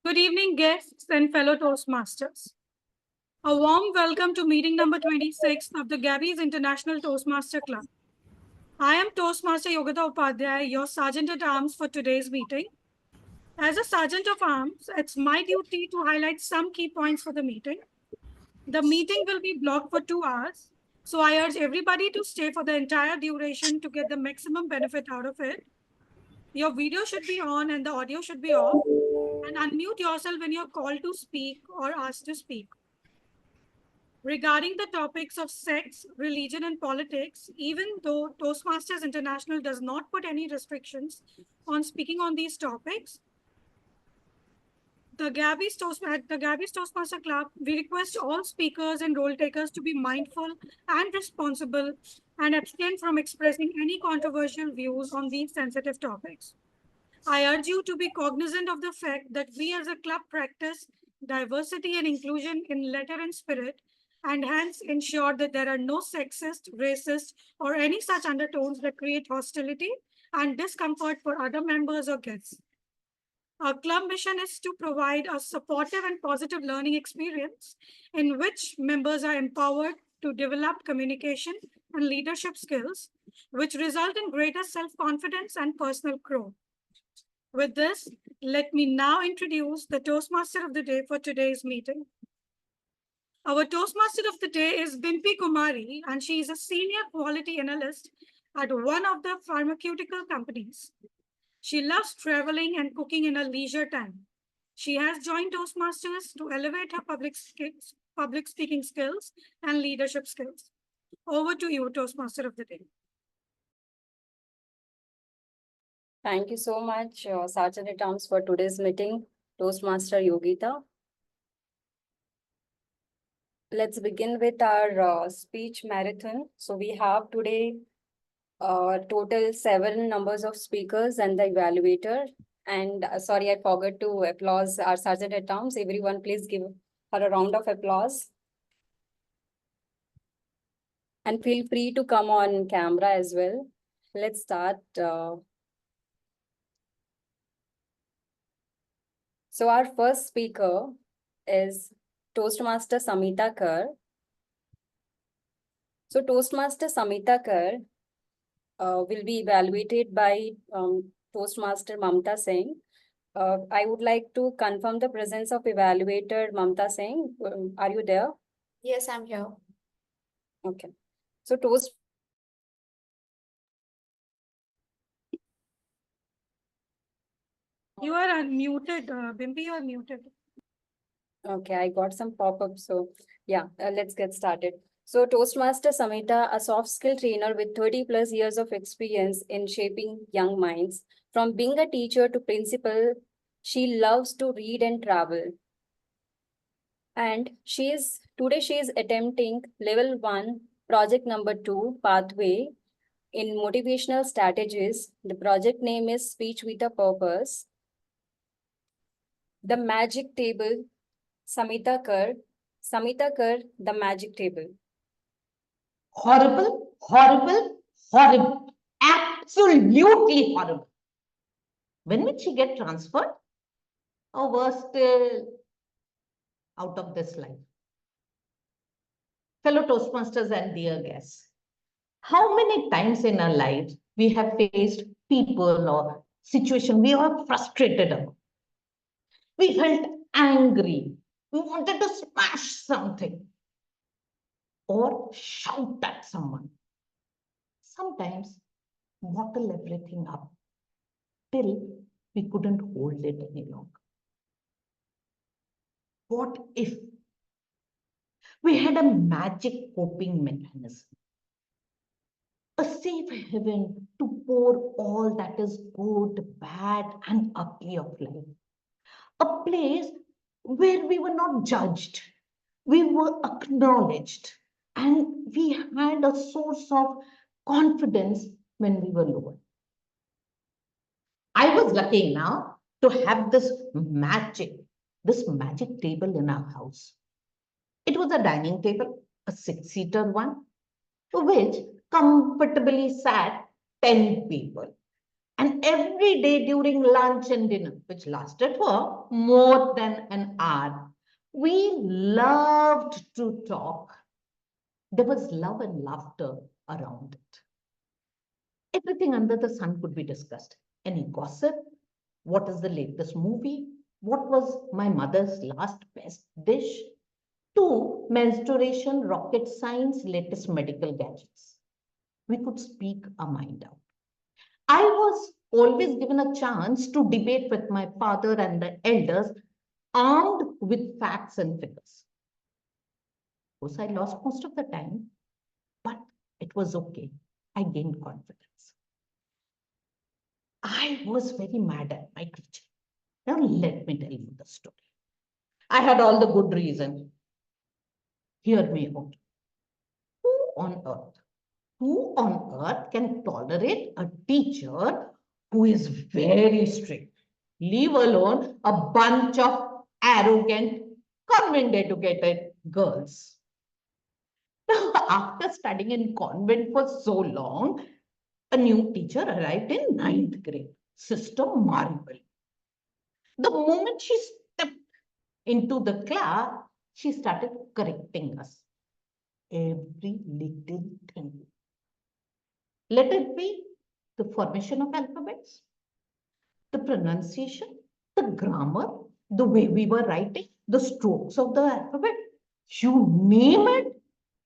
Good evening, guests and fellow Toastmasters. A warm welcome to meeting number 26 of the Gabbys International Toastmaster Club. I am Toastmaster Yogita Upadhyay, your Sergeant at Arms for today's meeting. As a Sergeant of Arms, it's my duty to highlight some key points for the meeting. The meeting will be blocked for 2 hours, so I urge everybody to stay for the entire duration to get the maximum benefit out of it. Your video should be on and the audio should be off, and unmute yourself when you're called to speak or asked to speak. Regarding the topics of sex, religion, and politics, even though Toastmasters International does not put any restrictions on speaking on these topics, the Gabbys Toastmaster Club, we request all speakers and role takers to be mindful and responsible and abstain from expressing any controversial views on these sensitive topics. I urge you to be cognizant of the fact that we as a club practice diversity and inclusion in letter and spirit, and hence ensure that there are no sexist, racist, or any such undertones that create hostility and discomfort for other members or guests. Our club mission is to provide a supportive and positive learning experience in which members are empowered to develop communication and leadership skills, which result in greater self-confidence and personal growth. With this, let me now introduce the Toastmaster of the day for today's meeting. Our Toastmaster of the day is Bimpy Kumari, and she is a senior quality analyst at one of the pharmaceutical companies. She loves traveling and cooking in her leisure time. She has joined Toastmasters to elevate her public speaking skills and leadership skills. Over to you, Toastmaster of the day. Thank you so much, Sergeant at Arms, for today's meeting, Toastmaster Yogita. Let's begin with our speech marathon. So we have today total 7 numbers of speakers and the evaluator. And sorry, I forgot to applause our Sergeant at Arms. Everyone, please give her a round of applause. And feel free to come on camera as well. Let's start. So our first speaker is Toastmaster Samita Kar. So Toastmaster Samita Kar will be evaluated by Toastmaster Mamta Singh. I would like to confirm the presence of evaluator Mamta Singh. Are you there? Yes, I'm here. Okay. So Toast. You are unmuted, Bimpy, you are muted. Okay, I got some pop-up. So yeah, let's get started. So Toastmaster Samita, a soft skill trainer with 30 plus years of experience in shaping young minds. From being a teacher to principal, she loves to read and travel. And today she is attempting level 1, project number 2, pathway in motivational strategies. The project name is Speech with a Purpose. The magic table, Samita Kar, the magic table. Horrible, horrible, horrible. Absolutely horrible. When will she get transferred? Or worse still, out of this life? Fellow Toastmasters and dear guests, how many times in our lives we have faced people or situation we are frustrated about? We felt angry. We wanted to smash something or shout at someone. Sometimes bottle everything up till we couldn't hold it any longer. What if we had a magic coping mechanism? A safe haven to pour all that is good, bad, and ugly of life. A place where we were not judged, we were acknowledged, and we had a source of confidence when we were lower. I was lucky enough to have this magic table in our house. It was a dining table, a 6-seater one, to which comfortably sat 10 people. And every day during lunch and dinner, which lasted for more than an hour, we loved to talk. There was love and laughter around it. Everything under the sun could be discussed. Any gossip? What is the latest movie? What was my mother's last best dish? To menstruation, rocket science, latest medical gadgets. We could speak our mind out. I was always given a chance to debate with my father and the elders, armed with facts and figures. Of course, I lost most of the time, but it was okay. I gained confidence. I was very mad at my teacher. Now, let me tell you the story. I had all the good reason. Hear me out. Who on earth Who on earth can tolerate a teacher who is very strict? Leave alone a bunch of arrogant, convent educated girls. Now, after studying in convent for so long, a new teacher arrived in ninth grade, Sister Marble. The moment she stepped into the class, she started correcting us. Every little thing. Let it be the formation of alphabets, the pronunciation, the grammar, the way we were writing, the strokes of the alphabet. You name it,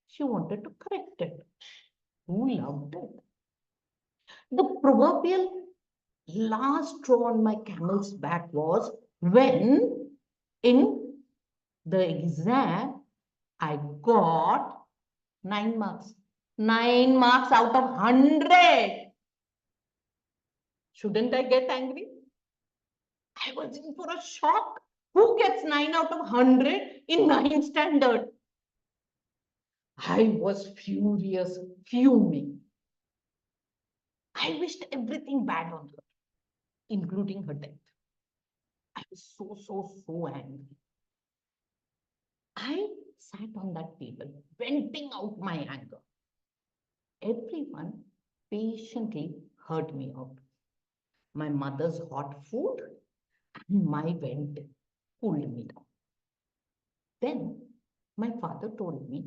she wanted to correct it. Who loved it? The proverbial last straw on my camel's back was when in the exam I got 9 marks. 9 marks out of 100. Shouldn't I get angry? I was in for a shock. Who gets 9 out of 100 in 9th standard? I was furious, fuming. I wished everything bad on her, including her death. I was so angry. I sat on that table, venting out my anger. Everyone patiently heard me out. My mother's hot food and my vent cooled me down. Then my father told me,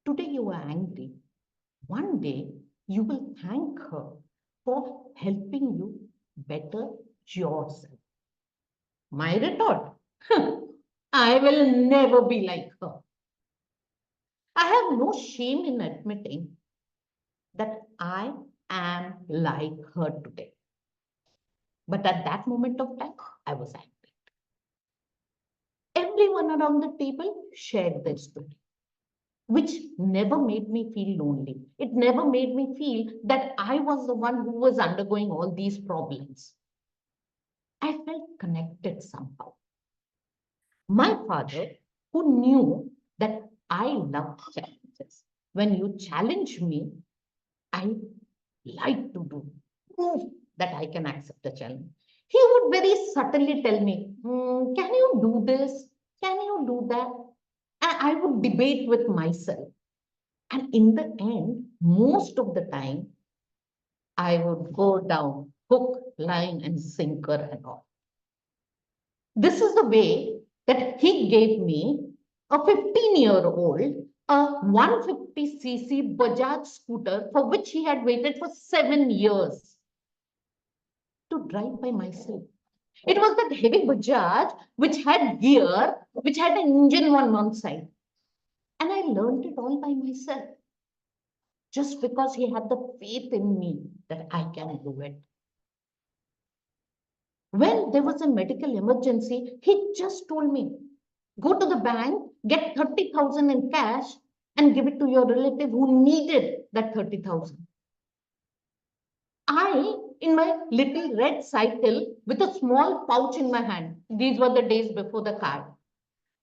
today you are angry. One day you will thank her for helping you better yourself. My retort, I will never be like her. I have no shame in admitting that I am like her today. But at that moment of time, I was angry. Everyone around the table shared their story, which never made me feel lonely. It never made me feel that I was the one who was undergoing all these problems. I felt connected somehow. My father, who knew that I loved challenges, when you challenge me, I like to prove that I can accept the challenge. He would very subtly tell me, can you do this? Can you do that? And I would debate with myself. And in the end, most of the time, I would go down hook, line, and sinker and all. This is the way that he gave me a 15-year-old a 150cc Bajaj scooter for which he had waited for 7 years to drive by myself. It was that heavy Bajaj which had gear, which had an engine on one side. And I learned it all by myself. Just because he had the faith in me that I can do it. When there was a medical emergency, he just told me, go to the bank, get 30,000 in cash and give it to your relative who needed that 30,000. I, in my little red cycle with a small pouch in my hand, these were the days before the card,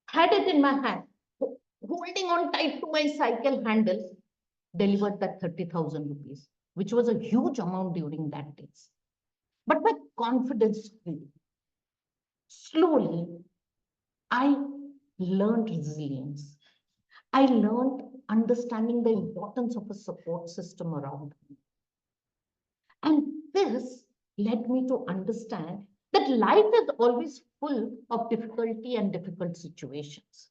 had it in my hand, holding on tight to my cycle handle, delivered that 30,000 rupees, which was a huge amount during that days. But my confidence grew. Slowly, I learned resilience. I learned understanding the importance of a support system around me. And this led me to understand that life is always full of difficulty and difficult situations.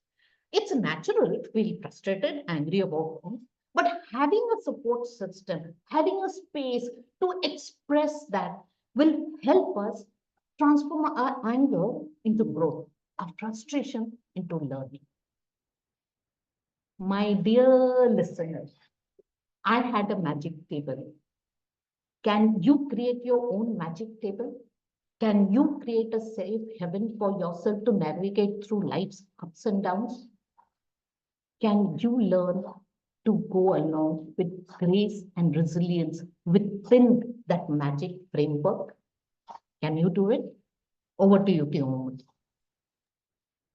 It's natural to feel frustrated, angry about things, but having a support system, having a space to express that will help us transform our anger into growth, our frustration into learning. My dear listeners, I had a magic table. Can you create your own magic table? Can you create a safe heaven for yourself to navigate through life's ups and downs? Can you learn to go along with grace and resilience within that magic framework? Can you do it? Over to you, TMOD.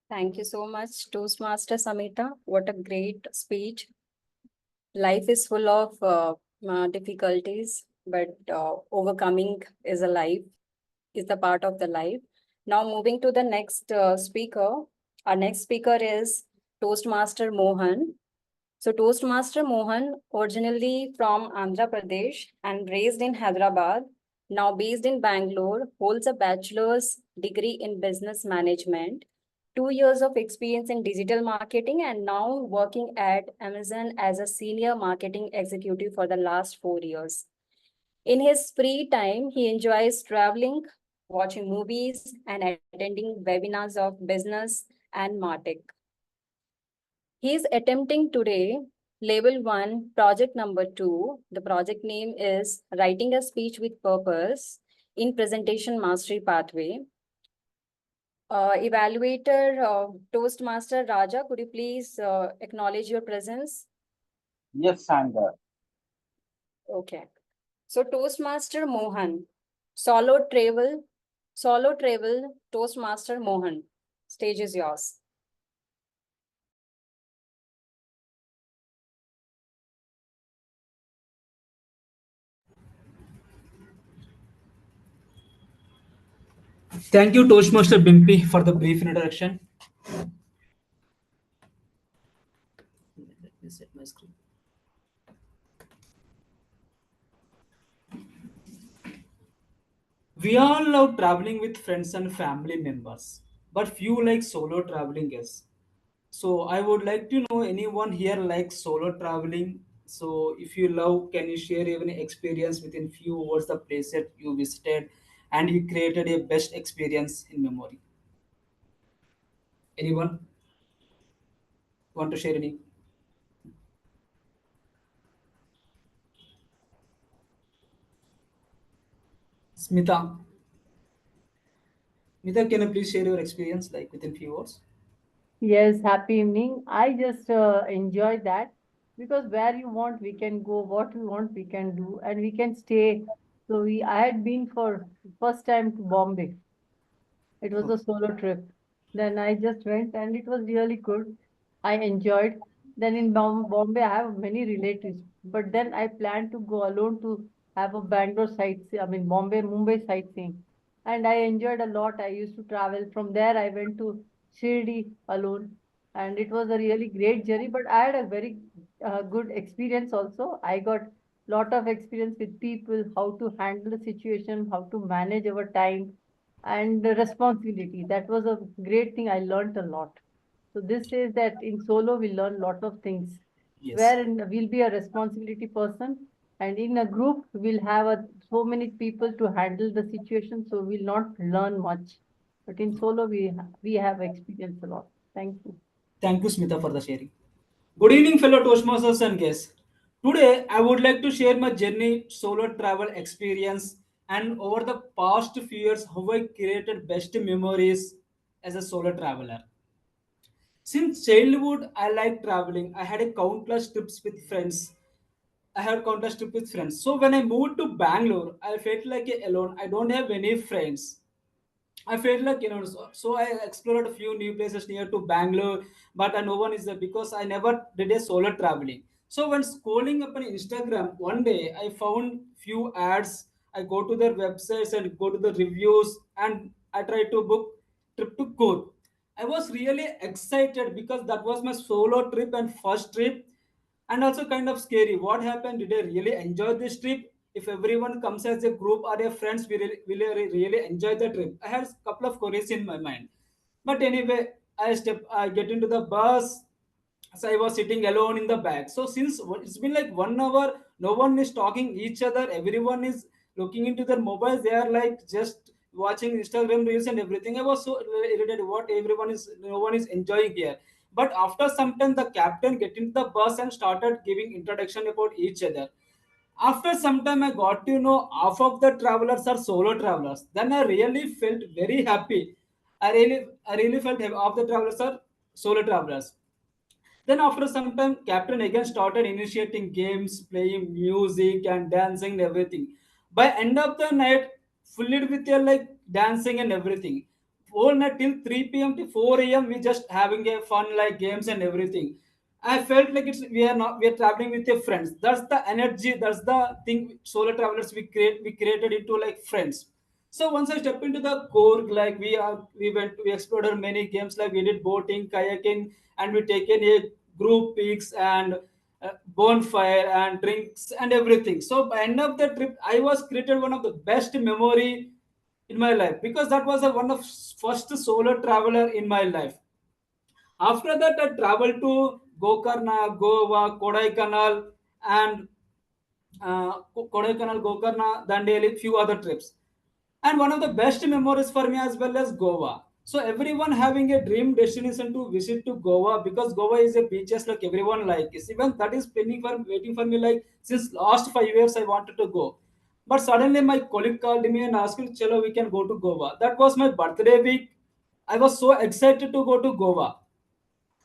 Thank you so much, Toastmaster Samita. What a great speech. Life is full of difficulties, but overcoming is a life, is the part of the life. Now moving to the next speaker. Our next speaker is Toastmaster Mohan. So Toastmaster Mohan, originally from Andhra Pradesh and raised in Hyderabad, now based in Bangalore, holds a bachelor's degree in business management, 2 years of experience in digital marketing, and now working at Amazon as a senior marketing executive for the last 4 years. In his free time, he enjoys traveling, watching movies, and attending webinars of business and martech. He is attempting today level 1, project number 2. The project name is Writing a Speech with Purpose in Presentation Mastery Pathway. Evaluator Toastmaster Raja, could you please acknowledge your presence? Yes, Sandra. Okay. So Toastmaster Mohan, solo travel, Toastmaster Mohan. Stage is yours. Thank you, Toastmaster Bimpy, for the brief introduction. Let me set my screen. We all love traveling with friends and family members, but few like solo traveling guests. So I would like to know anyone here likes solo traveling. So if you love, can you share even experience within few words the places you visited and you created a best experience in memory? Anyone want to share any? Smita, Mita, can you please share your experience like within few words? Yes, happy evening. I just enjoy that because where you want, we can go. What we want, we can do, and we can stay. So I had been for first time to Bombay. It was a solo trip. Then I just went, and it was really good. I enjoyed. Then in Bombay, I have many relatives, but then I planned to go alone to have a Bangalore sightseeing. I mean Bombay, Mumbai sightseeing, and I enjoyed a lot. I used to travel from there. I went to Shirdi alone, and it was a really great journey. But I had a very good experience also. I got lot of experience with people, how to handle the situation, how to manage our time and the responsibility. That was a great thing. I learned a lot. So this says that in solo we learn lot of things. Yes. Wherein we'll be a responsibility person, and in a group we'll have so many people to handle the situation. So we'll not learn much. But in solo we have experienced a lot. Thank you. Thank you, Smita, for the sharing. Good evening, fellow Toastmasters and guests. Today, I would like to share my journey solo travel experience and over the past few years, how I created best memories as a solo traveler. Since childhood, I like traveling. I had a countless trips with friends. I had countless trips with friends. So when I moved to Bangalore, I felt like alone. I don't have any friends. I felt like so I explored a few new places near to Bangalore, but no one is there because I never did a solo traveling. So when scrolling up on Instagram, one day I found few ads. I go to their websites and go to the reviews, and I try to book trip to Coorg. I was really excited because that was my solo trip and first trip, and also kind of scary. What happened? Did I really enjoy this trip? if everyone comes as a group or a friends, we really enjoy the trip. I had a couple of queries in my mind. But anyway, I get into the bus. So I was sitting alone in the back. So since it's been like 1 hour, no one is talking each other. Everyone is looking into their mobiles. They are like just watching Instagram reels and everything. I was so irritated. What no one is enjoying here. But after some time, the captain get into the bus and started giving introduction about each other. After some time, I got to know half of the travelers are solo travelers. Then I really felt very happy. I really felt half the travelers are solo travelers. Then after some time, captain again started initiating games, playing music and dancing and everything. By end of the night, fully with your like dancing and everything. Whole night till 3 p.m. to 4 a.m. we just having a fun like games and everything. I felt like we are traveling with your friends. That's the energy, that's the thing solo travelers we created into like friends. So once I step into the core, like we explored many games, like we did boating, kayaking, and we taken a group pics and bonfire and drinks and everything. So by end of the trip, I was created one of the best memory in my life, because that was one of first solo traveler in my life. After that, I traveled to Gokarna, Goa, Kodaikanal, and Kodaikanal, Gokarna, Dandeli, few other trips. And one of the best memories for me as well as Goa. So everyone having a dream destination to visit to Goa, because Goa is a beaches like everyone likes. Even that is pending for waiting for me like since last 5 years I wanted to go. But suddenly my colleague called me and asked me, "Chalo, we can go to Goa." That was my birthday week. I was so excited to go to Goa.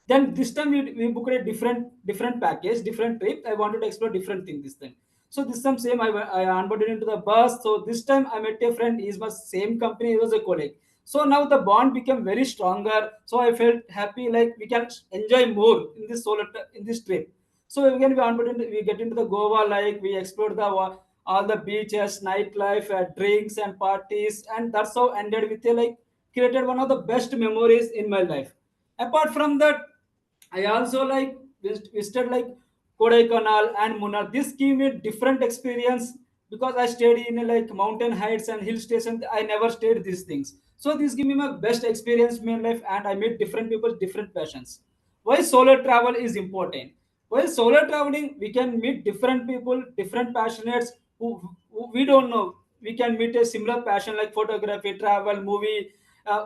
Then this time we booked a different package, different trip. I wanted to explore different things this time. So this time same I onboarded into the bus. So this time I met a friend. He's my same company. He was a colleague. So now the bond became very stronger. So I felt happy like we can enjoy more in this in this trip. So again we onboarded. We get into the Goa, like we explored all the beaches, nightlife, drinks and parties, and that's how ended with a like created one of the best memories in my life. Apart from that, I also like visited like Kodaikanal and Munnar. This gave me different experience, because I stayed in like mountain heights and hill stations. I never stayed these things. So this give me my best experience in my life, and I meet different people, different passions. Why solo travel is important? While solo traveling, we can meet different people, different passionates who we don't know. We can meet a similar passion like photography, travel, movie,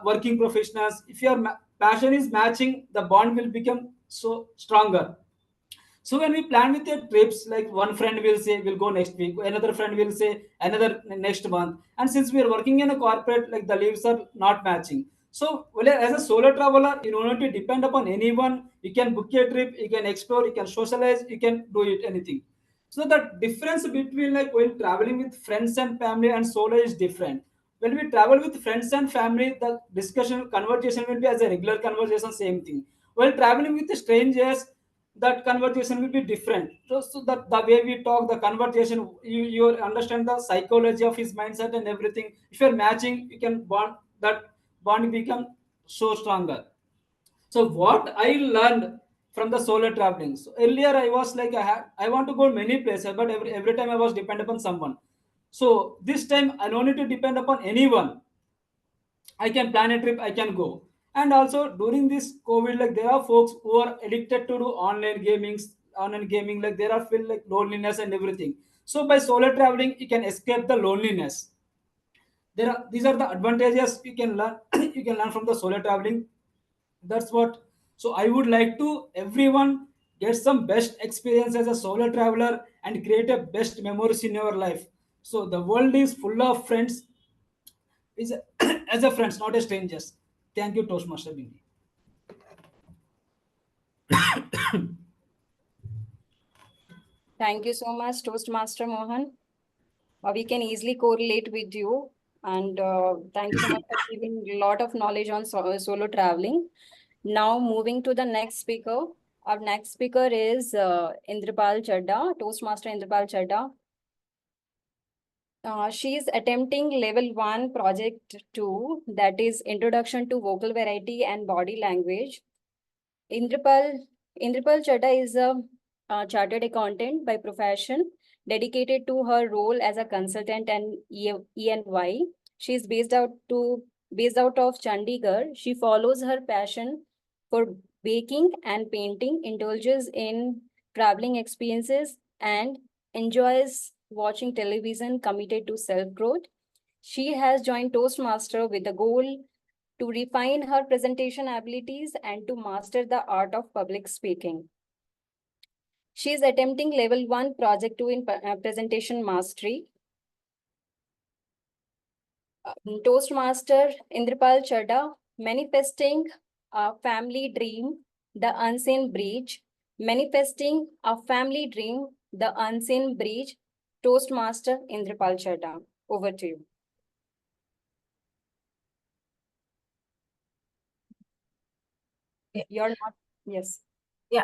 working professionals. If your passion is matching, the bond will become so stronger. So when we plan with the trips, like one friend will say we'll go next week, another friend will say another next month, and since we are working in a corporate, like the leaves are not matching. So well, as a solo traveler, you don't need to depend upon anyone. You can book a trip, you can explore, you can socialize, you can do it anything. So the difference between like when traveling with friends and family and solo is different. When we travel with friends and family, the discussion conversation will be as a regular conversation, same thing. While traveling with strangers, that conversation will be different. So that the way we talk, the conversation, you understand the psychology of his mindset and everything. If you're matching, you can bond, that bond become so stronger. So what I learned from the solo traveling. So earlier I was like I want to go many places, but every time I was dependent upon someone. So this time I don't need to depend upon anyone. I can plan a trip, I can go. And also during this COVID, like there are folks who are addicted to do online gaming, like there are feel like loneliness and everything. So by solo traveling, you can escape the loneliness. These are the advantages you can learn you can learn from the solo traveling. That's what. So I would like to everyone get some best experience as a solo traveler and create a best memories in your life. So the world is full of friends, is as a friends, not as strangers. Thank you, Toastmaster Bimpy. Thank you so much, Toastmaster Mohan. We can easily correlate with you. And thank you so much for giving a lot of knowledge on solo traveling. Now, moving to the next speaker. Our next speaker is Inderpal Chadda, Toastmaster Inderpal Chadda. She is attempting level 1 project 2, that is introduction to vocal variety and body language. Inderpal Chadda is a chartered accountant by profession. dedicated to her role as a consultant and ENY. She is based out of Chandigarh. She follows her passion for baking and painting, indulges in traveling experiences, and enjoys watching television, committed to self-growth. She has joined Toastmaster with the goal to refine her presentation abilities and to master the art of public speaking. She is attempting level 1, project 2 in presentation mastery. Toastmaster Inderpal Chadda, manifesting a family dream, the unseen bridge. Manifesting a family dream, the unseen bridge. Toastmaster Inderpal Chadda. Over to you. You're not, yes. Yeah.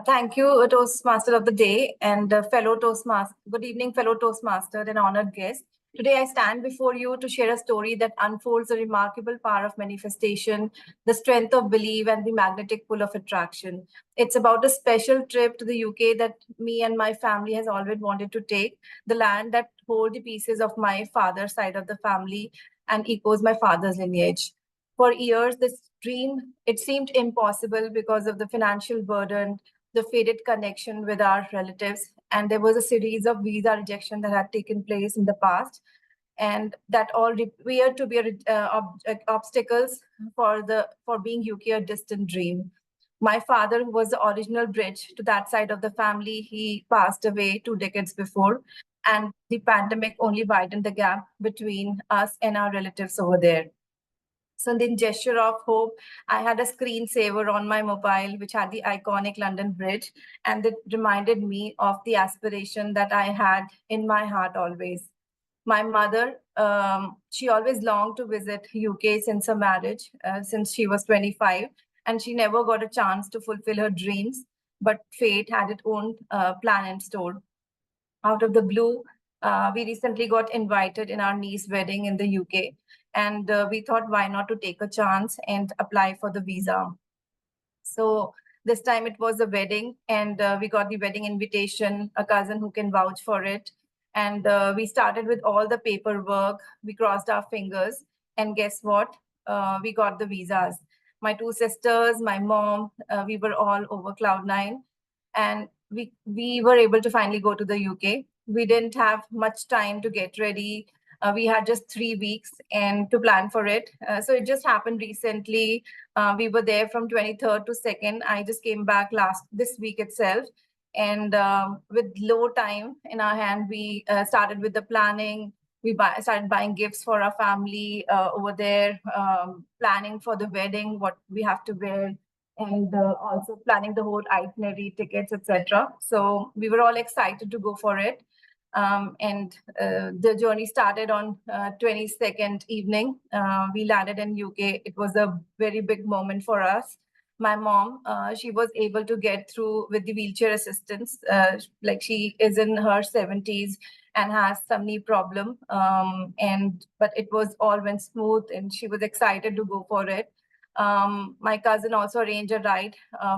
Thank you, Toastmaster of the Day and fellow Toastmaster. Good evening, fellow Toastmaster and honored guest. Today, I stand before you to share a story that unfolds a remarkable power of manifestation, the strength of belief, and the magnetic pull of attraction. It's about a special trip to the UK that me and my family has always wanted to take, the land that holds the pieces of my father's side of the family and echoes my father's lineage. For years, this dream, it seemed impossible because of the financial burden, the faded connection with our relatives, and there was a series of visa rejection that had taken place in the past, and that all appeared to be obstacles for being UK a distant dream. My father, who was the original bridge to that side of the family, he passed away 2 decades before, and the pandemic only widened the gap between us and our relatives over there. So in the gesture of hope, I had a screensaver on my mobile, which had the iconic London Bridge, and it reminded me of the aspiration that I had in my heart always. My mother, she always longed to visit UK since her marriage, since she was 25, and she never got a chance to fulfill her dreams, but fate had its own plan in store. Out of the blue, we recently got invited in our niece's wedding in the UK, and we thought, why not to take a chance and apply for the visa. So this time it was a wedding, and we got the wedding invitation, a cousin who can vouch for it. And we started with all the paperwork. We crossed our fingers, and guess what? We got the visas. My 2 sisters, my mom, we were all over cloud 9, and we were able to finally go to the UK. We didn't have much time to get ready. We had just 3 weeks and to plan for it. So it just happened recently. We were there from 23rd to 2nd. I just came back this week itself. And with low time in our hand, we started with the planning. We started buying gifts for our family over there, planning for the wedding, what we have to wear, and also planning the whole itinerary, tickets, etc. So we were all excited to go for it. And the journey started on 22nd evening. We landed in UK. It was a very big moment for us. My mom, she was able to get through with the wheelchair assistance. Like she is in her 70s and has some knee problem. But it was all went smooth, and she was excited to go for it. My cousin also arranged a ride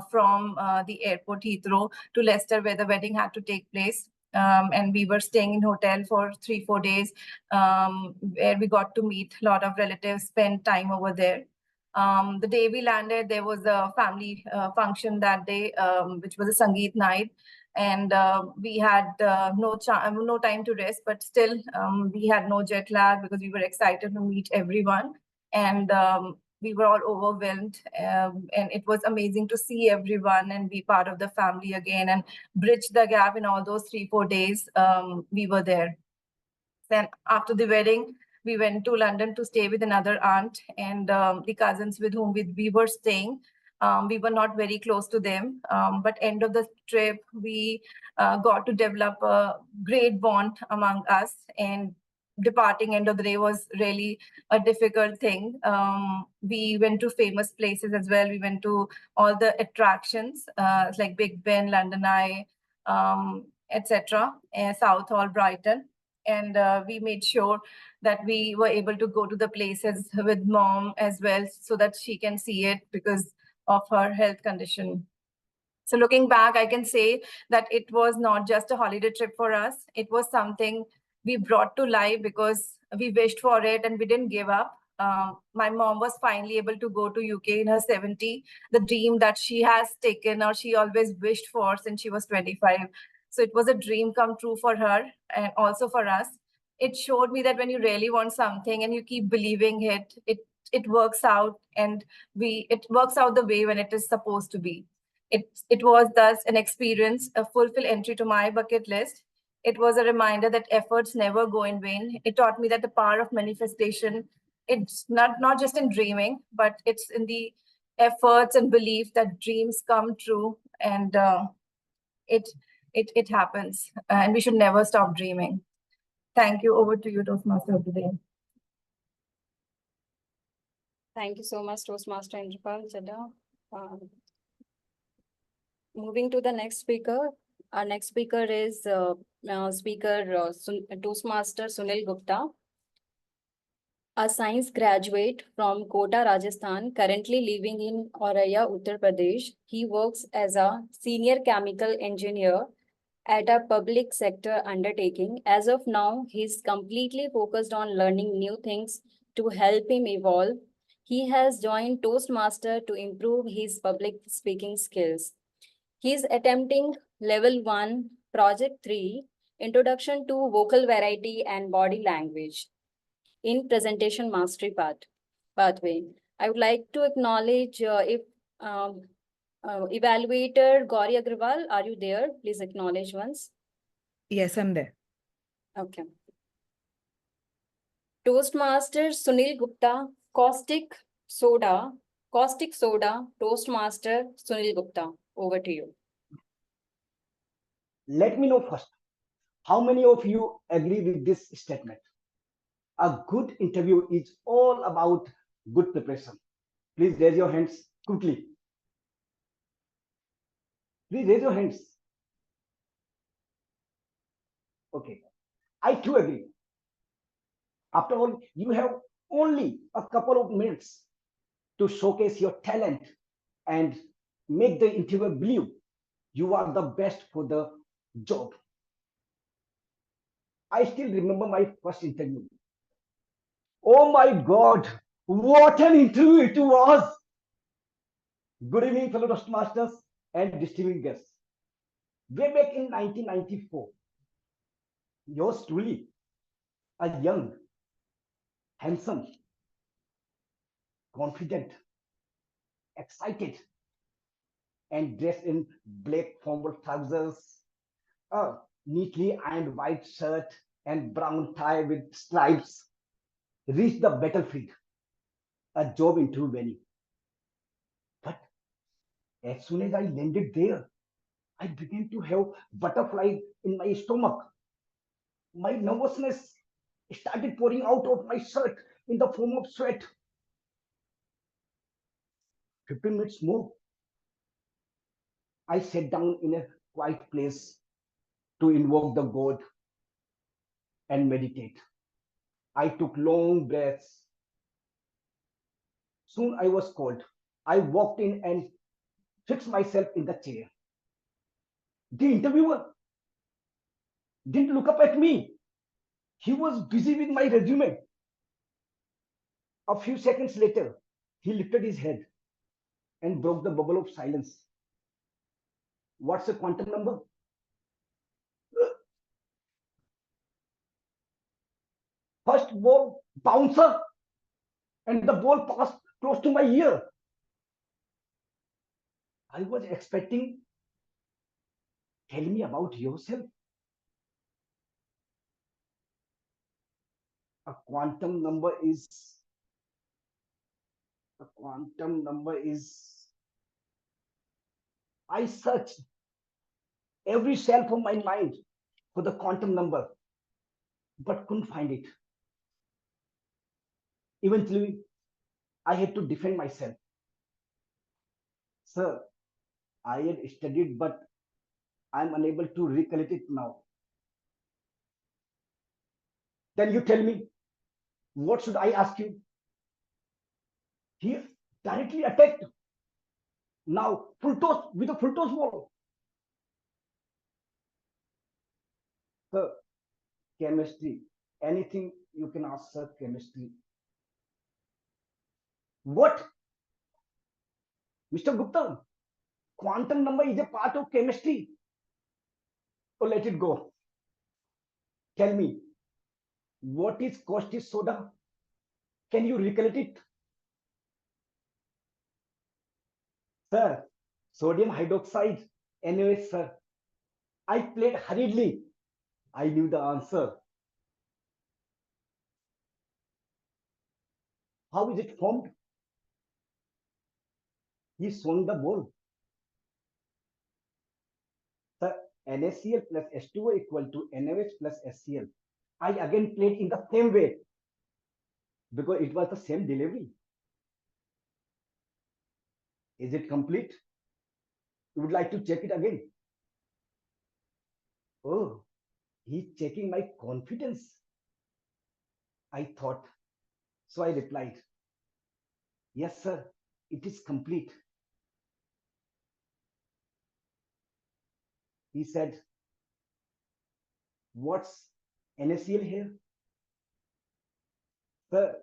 from the airport Heathrow to Leicester, where the wedding had to take place. And we were staying in hotel for 3-4 days, where we got to meet a lot of relatives, spend time over there. The day we landed, there was a family function that day, which was a Sangeet night. And we had no time to rest, but still we had no jet lag because we were excited to meet everyone. And we were all overwhelmed, and it was amazing to see everyone and be part of the family again and bridge the gap in all those 3-4 days we were there. Then after the wedding, we went to London to stay with another aunt, and the cousins with whom we were staying. We were not very close to them, but end of the trip, we got to develop a great bond among us, and departing end of the day was really a difficult thing. We went to famous places as well. We went to all the attractions like Big Ben, London Eye, etc., South Hall, Brighton. And we made sure that we were able to go to the places with mom as well, so that she can see it because of her health condition. So looking back, I can say that it was not just a holiday trip for us. It was something we brought to life because we wished for it and we didn't give up. My mom was finally able to go to UK in her 70, the dream that she has taken or she always wished for since she was 25. So it was a dream come true for her and also for us. It showed me that when you really want something and you keep believing it works out, and it works out the way when it is supposed to be. It was thus an experience, a fulfill entry to my bucket list. It was a reminder that efforts never go in vain. It taught me that the power of manifestation, it's not just in dreaming, but it's in the efforts and belief that dreams come true, and it it happens, and we should never stop dreaming. Thank you. Over to you, Toastmaster of the day. Thank you so much, Toastmaster Inderpal, Chadda. Moving to the next speaker. Our next speaker is Toastmaster Sunil Gupta, a science graduate from Kota, Rajasthan, currently living in Auraiya, Uttar Pradesh. He works as a senior chemical engineer at a public sector undertaking. As of now, he's completely focused on learning new things to help him evolve. He has joined Toastmaster to improve his public speaking skills. He is attempting level 1, project 3, introduction to vocal variety and body language in presentation mastery pathway. I would like to acknowledge if evaluator Gauri Aggarwal, are you there? Please acknowledge once. Yes, I'm there. Okay. Toastmaster Sunil Gupta, caustic soda, Toastmaster Sunil Gupta. Over to you. Let me know first, how many of you agree with this statement? A good interview is all about good preparation. Please raise your hands quickly. Please raise your hands. Okay, I too agree. After all, you have only a couple of minutes to showcase your talent and make the interviewer believe you are the best for the job. I still remember my first interview. Oh my God, what an interview it was! Good evening, fellow Toastmasters and distinguished guests. Way back in 1994, yours truly, a young, handsome, confident, excited, and dressed in black formal trousers, a neatly ironed white shirt, and brown tie with stripes, reached the battlefield, a job interview venue. But as soon as I landed there, I began to have butterflies in my stomach. My nervousness started pouring out of my shirt in the form of sweat. 15 minutes more, I sat down in a quiet place to invoke the god and meditate. I took long breaths. Soon I was called. I walked in and fixed myself in the chair. The interviewer didn't look up at me. He was busy with my resume. A few seconds later, he lifted his head and broke the bubble of silence. What's a quantum number? First ball bouncer, and the ball passed close to my ear. I was expecting, tell me about yourself. A quantum number is, I searched every cell of my mind for the quantum number, but couldn't find it. Eventually, I had to defend myself. Sir, I had studied, but I'm unable to recollect it now. Then you tell me, what should I ask you? He directly attacked. Now, full toast with a full toast ball. Sir, chemistry. Anything you can ask, sir, chemistry. What? Mr. Gupta, quantum number is a part of chemistry. Oh, let it go. Tell me, what is caustic soda? Can you recollect it? Sir, sodium hydroxide. Anyway, sir, I played hurriedly. I knew the answer. How is it formed? He swung the ball. Sir, NaCl plus H2O equal to NaOH plus HCl. I again played in the same way because it was the same delivery. Is it complete? You would like to check it again? Oh, he's checking my confidence. I thought. So I replied, yes, sir, it is complete. He said, what's NaCl here? Sir,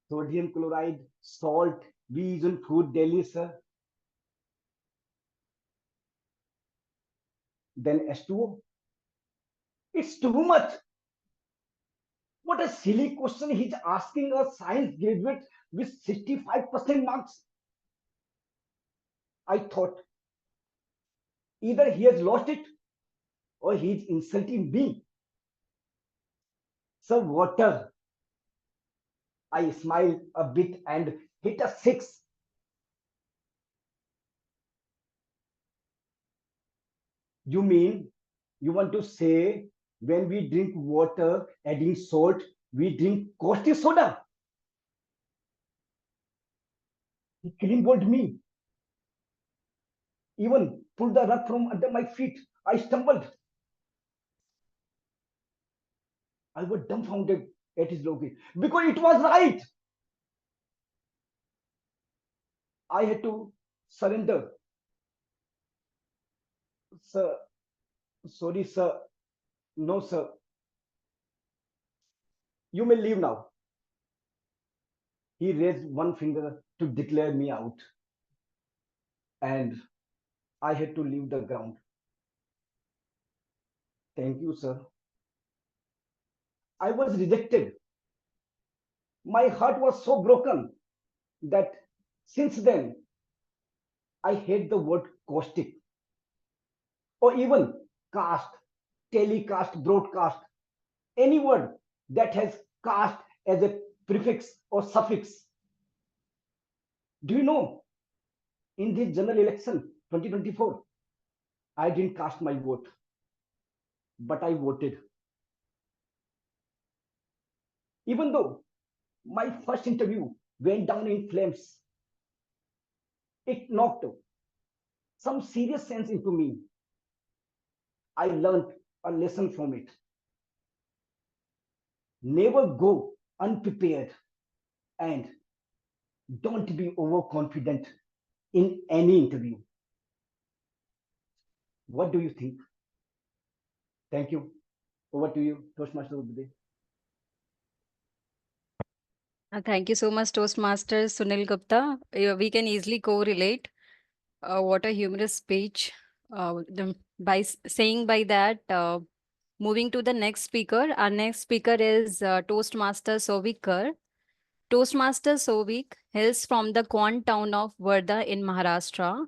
sodium chloride, salt, we use in food daily, sir. Then H2O. It's too much. What a silly question he's asking a science graduate with 65% marks. I thought either he has lost it or he's insulting me. Sir, water. I smiled a bit and hit a 6. You mean you want to say when we drink water adding salt, we drink caustic soda? He clean-bowled me. Even pulled the rug from under my feet. I stumbled. I was dumbfounded at his logic because it was right. I had to surrender. Sir, sorry, sir. No, sir. You may leave now. He raised one finger to declare me out. And I had to leave the ground. Thank you, sir. I was rejected. My heart was so broken that since then, I hate the word caustic or even cast, telecast, broadcast, any word that has cast as a prefix or suffix. Do you know, in this general election 2024, I didn't cast my vote, but I voted. Even though my first interview went down in flames, it knocked some serious sense into me. I learned a lesson from it. Never go unprepared and don't be overconfident in any interview. What do you think? Thank you. Over to you, Toastmaster of the day. Thank you so much, Toastmasters Sunil Gupta. We can easily correlate. What a humorous speech. Saying by that, moving to the next speaker. Our next speaker is Toastmaster Souvik Kar. Toastmaster Souvik hails from the quaint town of Wardha in Maharashtra.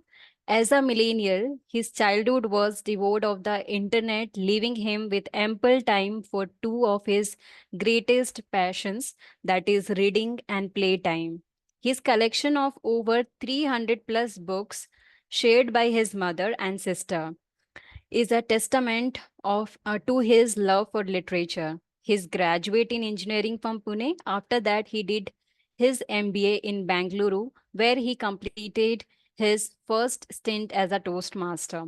As a millennial, his childhood was devoid of the internet, leaving him with ample time for two of his greatest passions, that is, reading and playtime. His collection of over 300 plus books, shared by his mother and sister, is a testament to his love for literature. He's graduate in engineering from Pune. After that, he did his MBA in Bangalore, where he completed his first stint as a Toastmaster.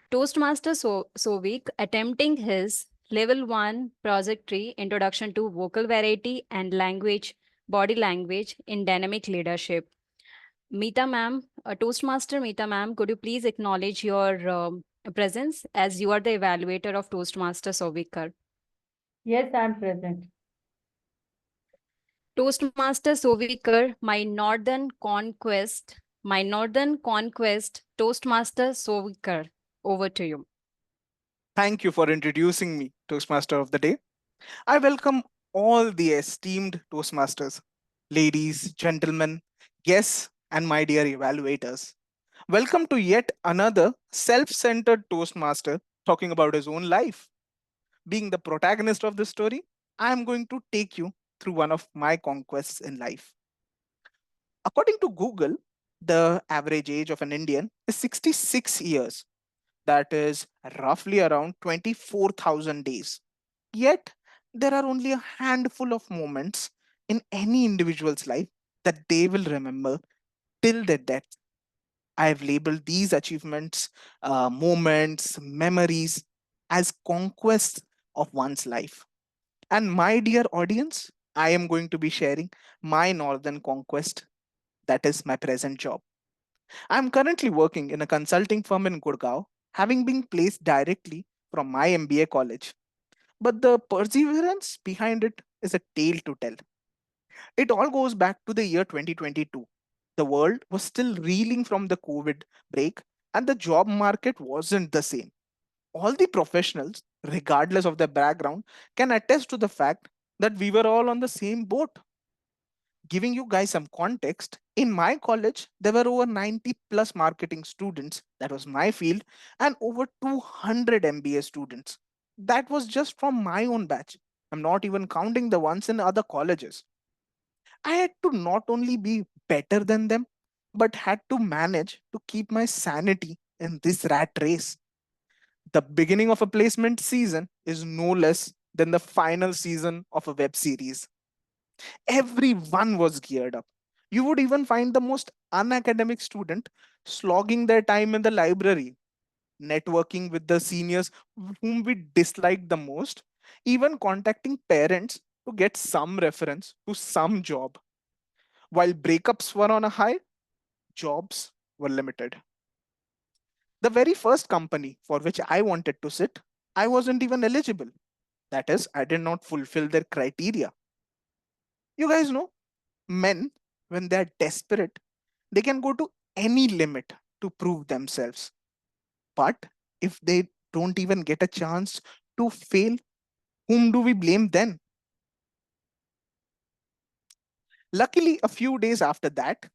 Toastmaster Souvik attempting his Level 1 Projectory Introduction to Vocal Variety and Language, Body Language in Dynamic Leadership. Mita ma'am, Toastmaster Mita ma'am, could you please acknowledge your presence as you are the evaluator of Toastmaster Souvik Kar? Yes, I'm present. Toastmaster Souvik Kar, my northern conquest, Toastmaster Souvik Kar. Over to you. Thank you for introducing me, Toastmaster of the Day. I welcome all the esteemed Toastmasters, ladies, gentlemen, guests, and my dear evaluators. Welcome to yet another self centered Toastmaster talking about his own life. Being the protagonist of this story, I am going to take you through one of my conquests in life. According to Google, the average age of an Indian is 66 years. That is roughly around 24,000 days. Yet, there are only a handful of moments in any individual's life that they will remember till their death. I have labeled these achievements, moments, memories as conquests of one's life. And my dear audience, I am going to be sharing my northern conquest, that is my present job. I am currently working in a consulting firm in Gurgaon, having been placed directly from my MBA college. But the perseverance behind it is a tale to tell. It all goes back to the year 2022. The world was still reeling from the COVID break, and the job market wasn't the same. All the professionals, regardless of their background, can attest to the fact that we were all on the same boat. Giving you guys some context, in my college, there were over 90 plus marketing students, that was my field, and over 200 MBA students. That was just from my own batch. I'm not even counting the ones in other colleges. I had to not only be better than them, but had to manage to keep my sanity in this rat race. The beginning of a placement season is no less than the final season of a web series. Everyone was geared up. You would even find the most unacademic student slogging their time in the library, networking with the seniors whom we disliked the most, even contacting parents to get some reference to some job. While breakups were on a high, jobs were limited. The very first company for which I wanted to sit, I wasn't even eligible. That is, I did not fulfill their criteria. You guys know, men, when they're desperate, they can go to any limit to prove themselves. But if they don't even get a chance to fail, whom do we blame then? Luckily, a few days after that,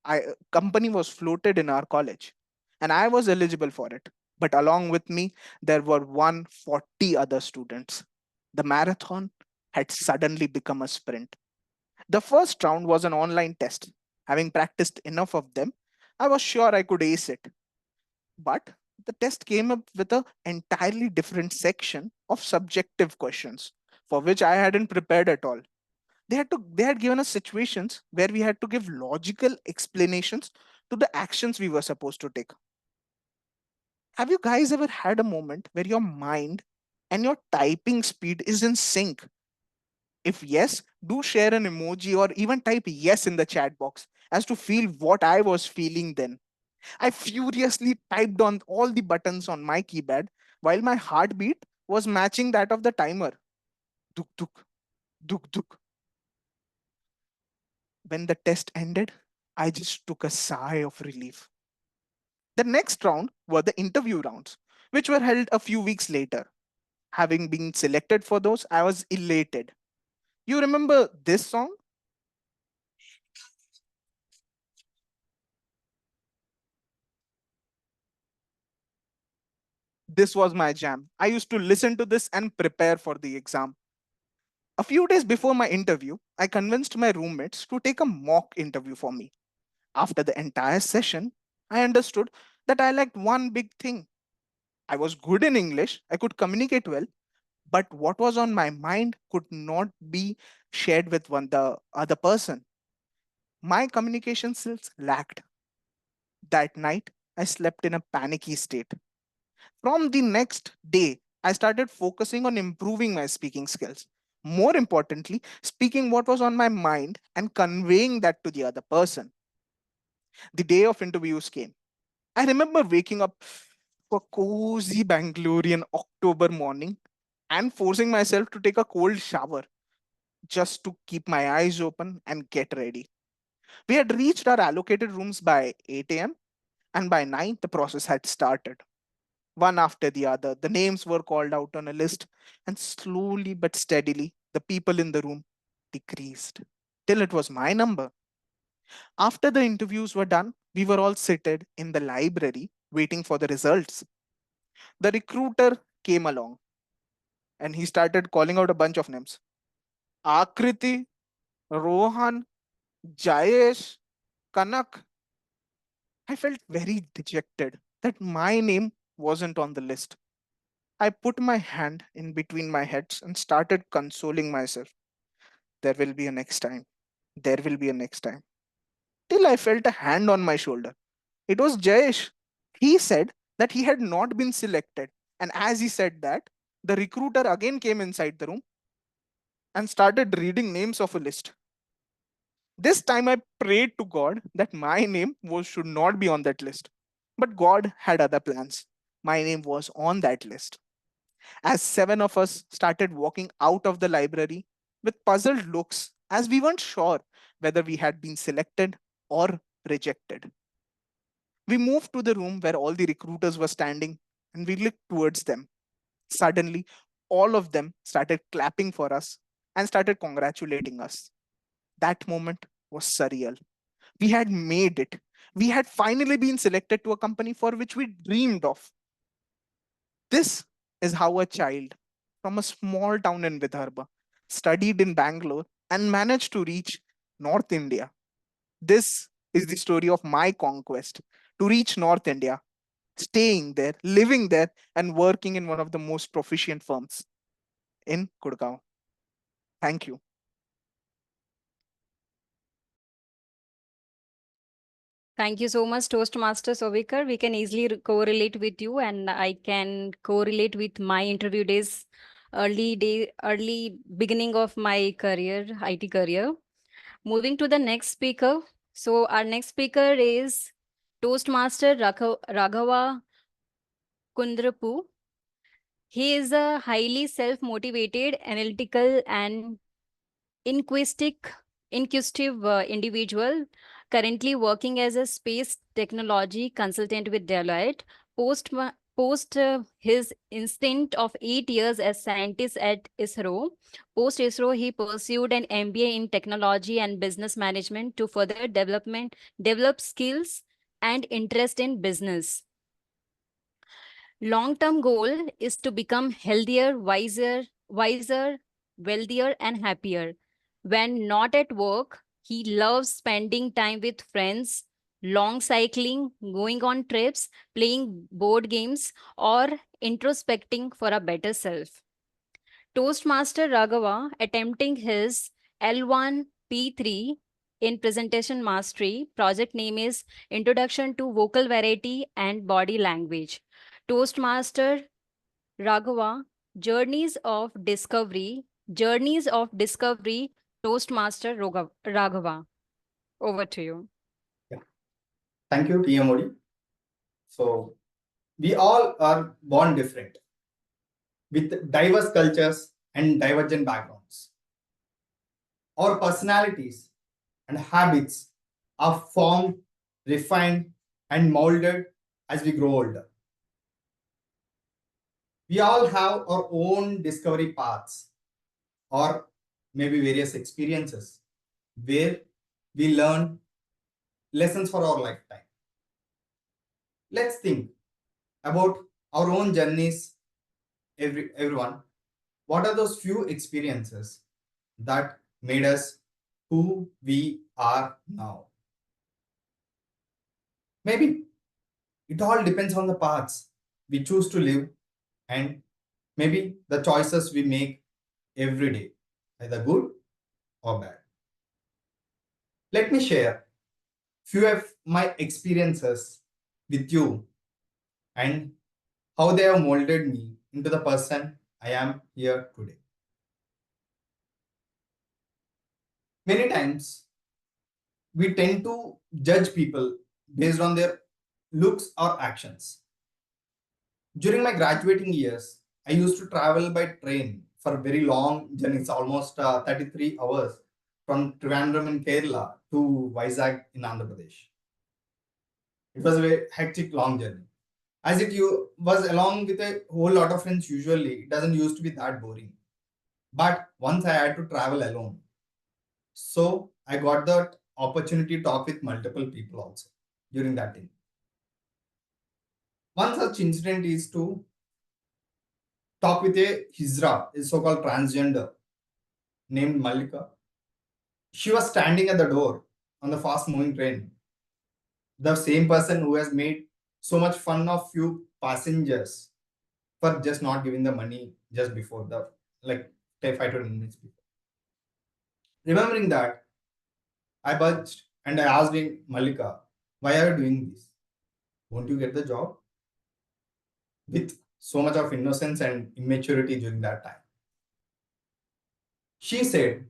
a company was floated in our college and I was eligible for it. But along with me, there were 140 other students. The marathon had suddenly become a sprint. The first round was an online test. Having practiced enough of them, I was sure I could ace it. But the test came up with an entirely different section of subjective questions for which I hadn't prepared at all. They had given us situations where we had to give logical explanations to the actions we were supposed to take. Have you guys ever had a moment where your mind and your typing speed is in sync? If yes, do share an emoji or even type yes in the chat box as to feel what I was feeling then. I furiously typed on all the buttons on my keypad while my heartbeat was matching that of the timer. Duk duk, duk duk. When the test ended, I just took a sigh of relief. The next round were the interview rounds, which were held a few weeks later. Having been selected for those, I was elated. You remember this song? This was my jam. I used to listen to this and prepare for the exam. A few days before my interview, I convinced my roommates to take a mock interview for me. After the entire session, I understood that I lacked one big thing. I was good in English, I could communicate well, but what was on my mind could not be shared with the other person. My communication skills lacked. That night, I slept in a panicky state. From the next day, I started focusing on improving my speaking skills. More importantly, speaking what was on my mind and conveying that to the other person. The day of interviews came. I remember waking up for cozy Bangalorean October morning and forcing myself to take a cold shower just to keep my eyes open and get ready. We had reached our allocated rooms by 8 a.m., and by 9, the process had started. One after the other, the names were called out on a list, and slowly but steadily, the people in the room decreased till it was my number. After the interviews were done, we were all seated in the library waiting for the results. The recruiter came along and he started calling out a bunch of names: Akriti, Rohan, Jayesh, Kanak. I felt very dejected that my name wasn't on the list. I put my hand in between my heads and started consoling myself. There will be a next time. There will be a next time. Till I felt a hand on my shoulder. It was Jayesh. He said that he had not been selected. And as he said that, the recruiter again came inside the room and started reading names of a list. This time I prayed to God that my name should not be on that list. But God had other plans. My name was on that list. As 7 of us started walking out of the library with puzzled looks, as we weren't sure whether we had been selected or rejected. We moved to the room where all the recruiters were standing and we looked towards them. Suddenly, all of them started clapping for us and started congratulating us. That moment was surreal. We had made it. We had finally been selected to a company for which we dreamed of. This is how a child from a small town in Vidarbha studied in Bangalore and managed to reach North India. This is the story of my conquest to reach North India, staying there, living there, and working in one of the most proficient firms in Gurgaon. Thank you. Thank you so much, Toastmaster Souvik Kar. We can easily correlate with you, and I can correlate with my interview days, early beginning of my career, IT career. Moving to the next speaker. So our next speaker is Toastmaster Raghava Kundarpu. He is a highly self-motivated, analytical, and inquisitive individual, currently working as a space technology consultant with Deloitte. Post his stint of 8 years as scientist at ISRO, post ISRO he pursued an MBA in technology and business management to further develop skills and interest in business. Long-term goal is to become healthier, wiser, wealthier, and happier. When not at work, he loves spending time with friends, long cycling, going on trips, playing board games, or introspecting for a better self. Toastmaster Raghava attempting his L1 P3 in presentation mastery. Project name is Introduction to Vocal Variety and Body Language. Toastmaster Raghava, Journeys of Discovery, Toastmaster Raghava. Over to you. Yeah. Thank you, TMOD. So, we all are born different with diverse cultures and divergent backgrounds. Our personalities and habits are formed, refined, and molded as we grow older. We all have our own discovery paths or maybe various experiences where we learn lessons for our lifetime. Let's think about our own journeys, everyone. What are those few experiences that made us who we are now? Maybe it all depends on the paths we choose to live and maybe the choices we make every day, either good or bad. Let me share few of my experiences with you and how they have molded me into the person I am here today. Many times we tend to judge people based on their looks or actions. During my graduating years, I used to travel by train for very long journeys, almost 33 hours from Trivandrum in Kerala to Vizag in Andhra Pradesh. It was a very hectic, long journey. As it was along with a whole lot of friends, usually it doesn't used to be that boring. But once I had to travel alone, so I got that opportunity to talk with multiple people also during that time. One such incident is to talk with a Hijra, a so-called transgender named Malika. She was standing at the door on the fast-moving train. The same person who has made so much fun of few passengers for just not giving the money just before the, like, 5 to 10 minutes before. Remembering that, I budged and I asked him, Malika, why are you doing this? Won't you get the job? With so much of innocence and immaturity during that time. She said,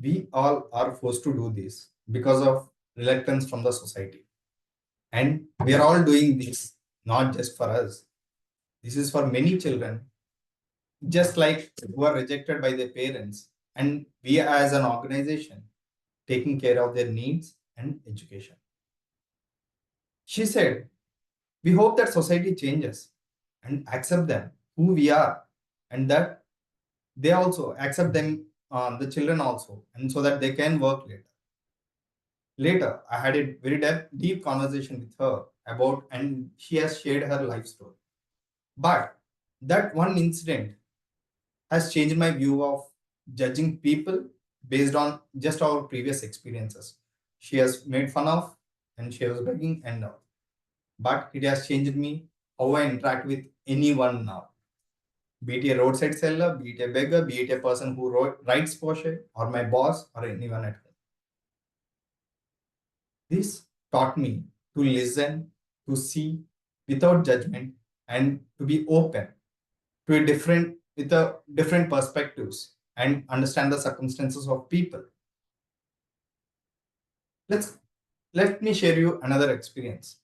we all are forced to do this because of reluctance from the society. And we are all doing this not just for us. This is for many children, just like who are rejected by their parents. And we as an organization taking care of their needs and education. She said, we hope that society changes and accept them, who we are, and that they also accept them, the children also, and so that they can work later. Later, I had a very deep conversation with her about, and she has shared her life story. But that one incident has changed my view of judging people based on just our previous experiences. She has made fun of and she was begging and all. But it has changed me how I interact with anyone now. Be it a roadside seller, be it a beggar, be it a person who rides Porsche, or my boss, or anyone at home. This taught me to listen, to see without judgment, and to be open to with a different perspectives and understand the circumstances of people. Let me share you another experience.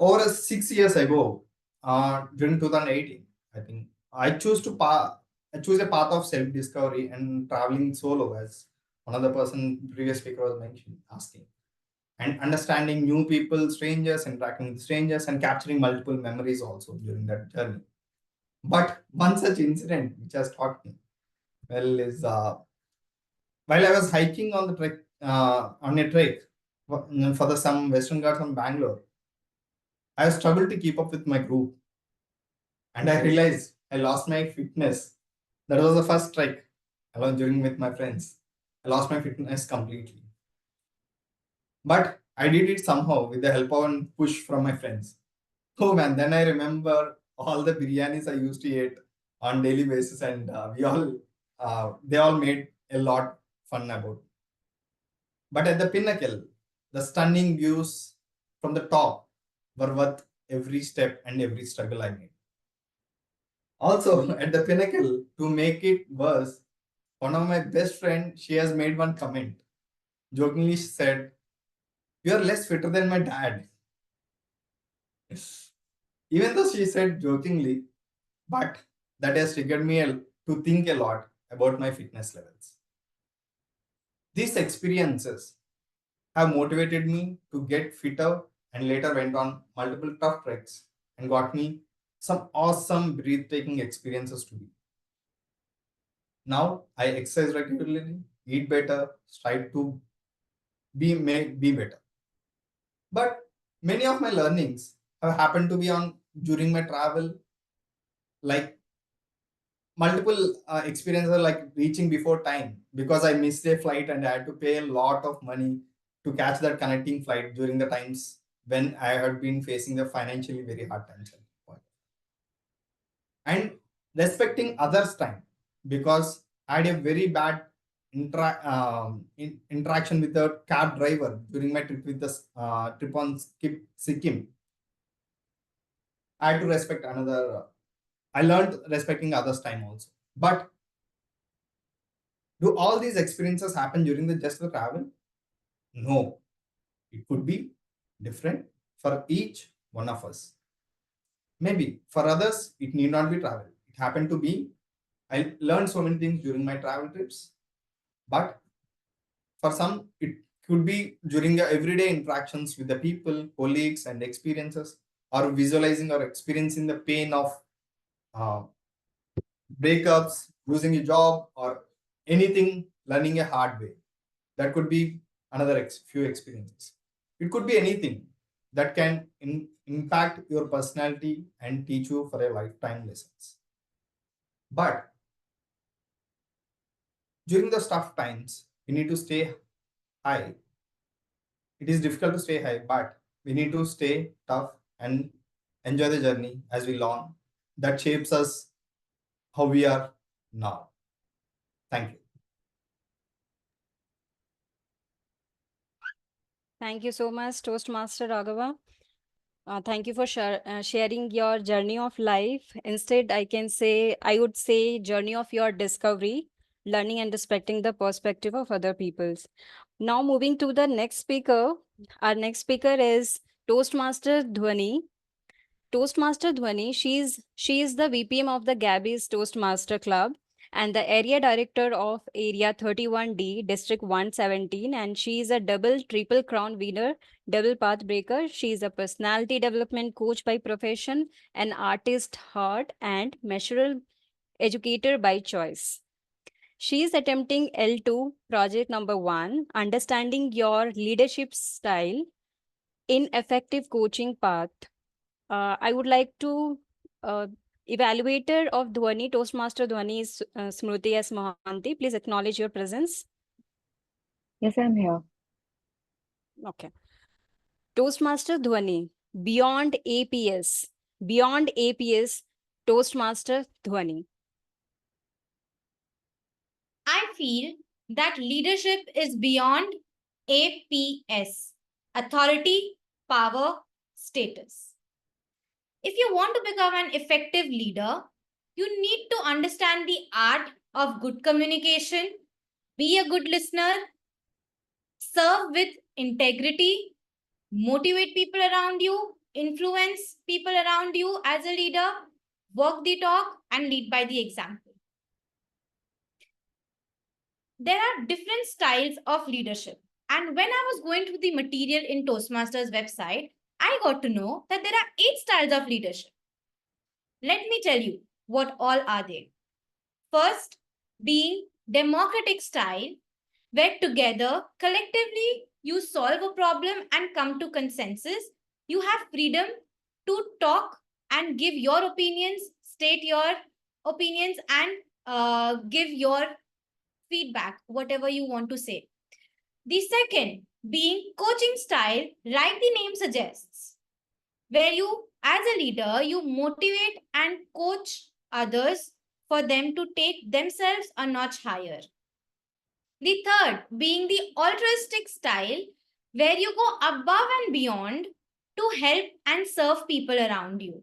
Over 6 years ago, during 2018, I think I choose a path of self-discovery and traveling solo, as one of the person previous speaker was asking, and understanding new people, strangers, interacting with strangers, and capturing multiple memories also during that journey. But one such incident which has taught me well is while I was hiking on the trek on a trek for the some Western Ghats from Bangalore, I struggled to keep up with my group, and I realized I lost my fitness. That was the first trek along during with my friends. I lost my fitness completely, but I did it somehow with the help of and push from my friends. Oh man, then I remember all the biryanis I used to eat on daily basis, and they all made a lot fun about it. But at the pinnacle, the stunning views from the top were worth every step and every struggle I made. Also, at the pinnacle, to make it worse, one of my best friends, she has made one comment. Jokingly said, "You are less fitter than my dad." Even though she said jokingly, but that has triggered me to think a lot about my fitness levels. These experiences have motivated me to get fitter and later went on multiple tough treks and got me some awesome breathtaking experiences to be. Now I exercise regularly, eat better, strive to be better. But many of my learnings have happened to be on during my travel, like multiple experiences like reaching before time because I missed a flight and I had to pay a lot of money to catch that connecting flight during the times when I had been facing the financially very hard times. And respecting others' time because I had a very bad interaction with the cab driver during my trip with the trip on Sikkim. I had to respect another. I learned respecting others' time also. But do all these experiences happen during just the travel? No. It could be different for each one of us. Maybe for others, it need not be travel. It happened to be, I learned so many things during my travel trips, but for some, it could be during the everyday interactions with the people, colleagues, and experiences, or visualizing or experiencing the pain of uh, breakups, losing a job, or anything, learning a hard way. That could be another few experiences. It could be anything that can impact your personality and teach you for a lifetime lessons. But during the tough times, we need to stay high. It is difficult to stay high, but we need to stay tough and enjoy the journey as we learn. That shapes us how we are now. Thank you. Thank you so much, Toastmaster Raghava. Thank you for sharing your journey of life. Instead, I would say journey of your discovery, learning and respecting the perspective of other people's. Now moving to the next speaker. Our next speaker is Toastmaster Dhwani. Toastmaster Dhwani, she is the VPM of the Gabbys Toastmaster Club and the area director of Area 31D, District 117, and she is a triple crown winner, double path breaker. She is a personality development coach by profession, an artist heart, and measural educator by choice. She is attempting L2 project number 1, understanding your leadership style in effective coaching path. I would like to evaluator of Dhwani, Toastmaster Dhwani is Smruti S. Mohanty. Please acknowledge your presence. Yes, I'm here. Okay. Toastmaster Dhwani, beyond APS, Toastmaster Dhwani. I feel that leadership is beyond APS, authority, power, status. If you want to become an effective leader, you need to understand the art of good communication, be a good listener, serve with integrity, motivate people around you, influence people around you as a leader, walk the talk, and lead by the example. There are different styles of leadership. And when I was going through the material in Toastmasters website, I got to know that there are 8 styles of leadership. Let me tell you what all are they. First, being democratic style, where together, collectively, you solve a problem and come to consensus. You have freedom to talk and give your opinions, state your opinions, and give your feedback, whatever you want to say. The second, being coaching style, like the name suggests, where you, as a leader, you motivate and coach others for them to take themselves a notch higher. The third, being the altruistic style, where you go above and beyond to help and serve people around you.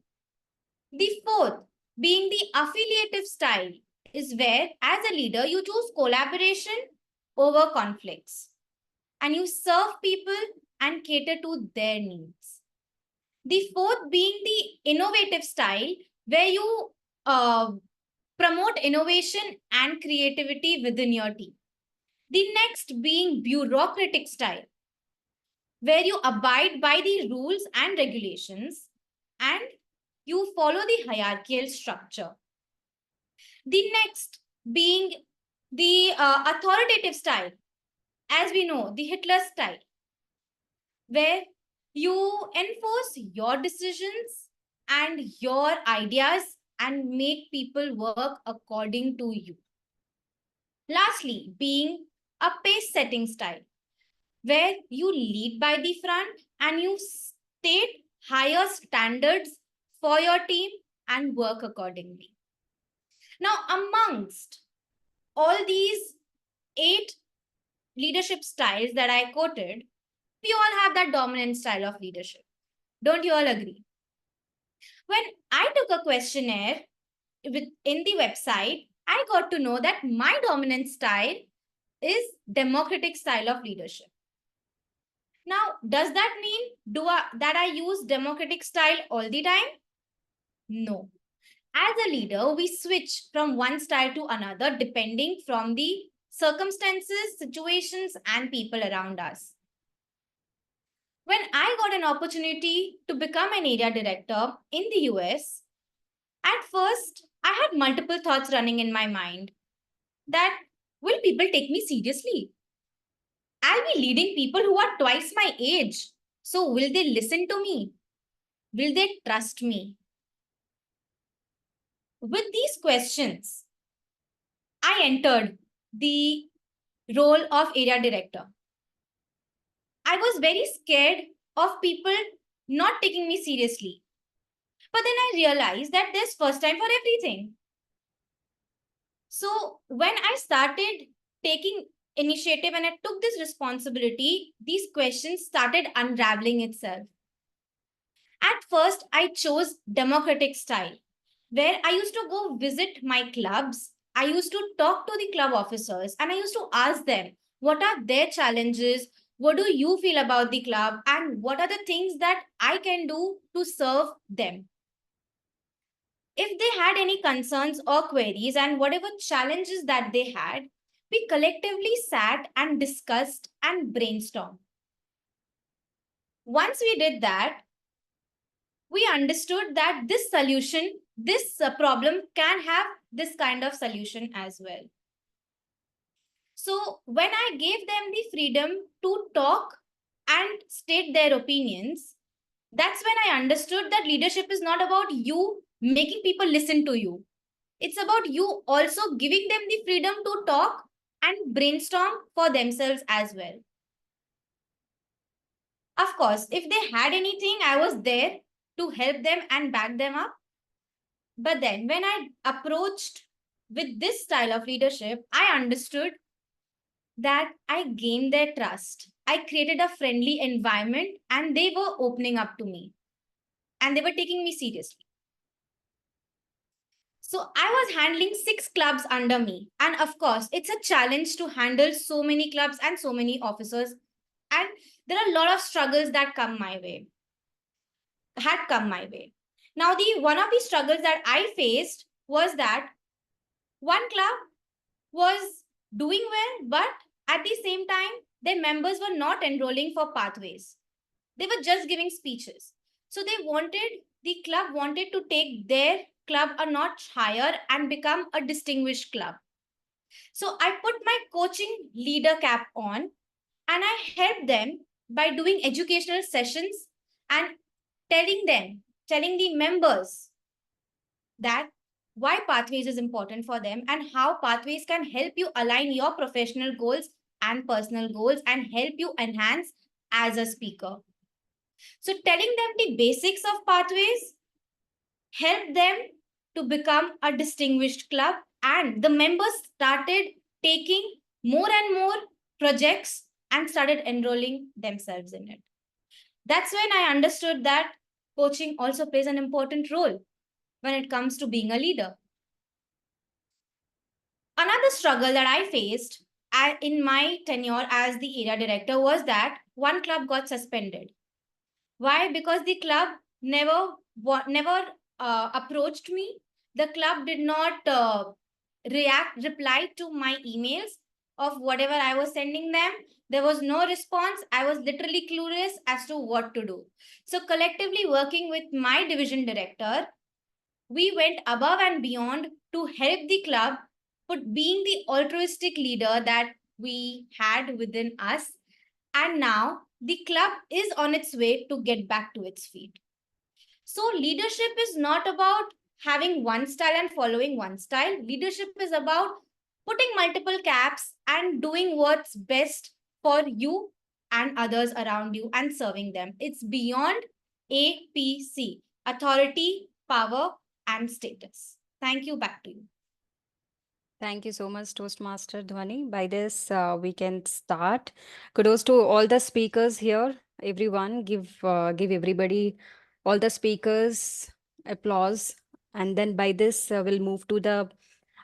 The fourth, being the affiliative style, is where, as a leader, you choose collaboration over conflicts and you serve people and cater to their needs. The fourth being the innovative style, where you promote innovation and creativity within your team. The next being bureaucratic style, where you abide by the rules and regulations and you follow the hierarchical structure. The next being the authoritative style, as we know, the Hitler style, where you enforce your decisions and your ideas and make people work according to you. Lastly, being a pace setting style, where you lead by the front and you state higher standards for your team and work accordingly. Now, amongst all these 8 leadership styles that I quoted, we all have that dominant style of leadership. Don't you all agree? When I took a questionnaire in the website, I got to know that my dominant style is democratic style of leadership. Now, does that mean that I use democratic style all the time? No. As a leader, we switch from one style to another depending from the circumstances, situations, and people around us. When I got an opportunity to become an area director in the US, at first, I had multiple thoughts running in my mind that will people take me seriously? I'll be leading people who are twice my age. So will they listen to me? Will they trust me? With these questions, I entered the role of area director. I was very scared of people not taking me seriously. But then I realized that there's first time for everything. So when I started taking initiative and I took this responsibility, these questions started unraveling itself. At first, I chose democratic style, where I used to go visit my clubs. I used to talk to the club officers and I used to ask them, what are their challenges? What do you feel about the club? And what are the things that I can do to serve them? If they had any concerns or queries and whatever challenges that they had, we collectively sat and discussed and brainstormed. Once we did that, we understood that this solution, this problem can have this kind of solution as well. So when I gave them the freedom to talk and state their opinions, that's when I understood that leadership is not about you making people listen to you. It's about you also giving them the freedom to talk and brainstorm for themselves as well. Of course, if they had anything, I was there to help them and back them up. But then when I approached with this style of leadership, I understood that I gained their trust. I created a friendly environment and they were opening up to me and they were taking me seriously. So I was handling 6 clubs under me. And of course, it's a challenge to handle so many clubs and so many officers. And there are a lot of struggles that had come my way. Now, one of the struggles that I faced was that one club was doing well, but at the same time, their members were not enrolling for pathways. They were just giving speeches. So the club wanted to take their club a notch higher and become a distinguished club. So I put my coaching leader cap on and I helped them by doing educational sessions and telling the members that why pathways is important for them and how pathways can help you align your professional goals and personal goals and help you enhance as a speaker. So telling them the basics of pathways helped them to become a distinguished club, and the members started taking more and more projects and started enrolling themselves in it. That's when I understood that coaching also plays an important role when it comes to being a leader. Another struggle that I faced in my tenure as the area director was that one club got suspended. Why? Because the club never approached me. The club did not reply to my emails of whatever I was sending them. There was no response. I was literally clueless as to what to do. So collectively working with my division director, we went above and beyond to help the club, but being the altruistic leader that we had within us. And now the club is on its way to get back to its feet. So leadership is not about having one style and following one style. Leadership is about putting multiple caps and doing what's best for you and others around you and serving them. It's beyond APC, authority, power, and status. Thank you. Back to you. Thank you so much, Toastmaster Dhwani. By this, we can start. Kudos to all the speakers here. Everyone, give everybody, all the speakers, applause. And then by this, we'll move to the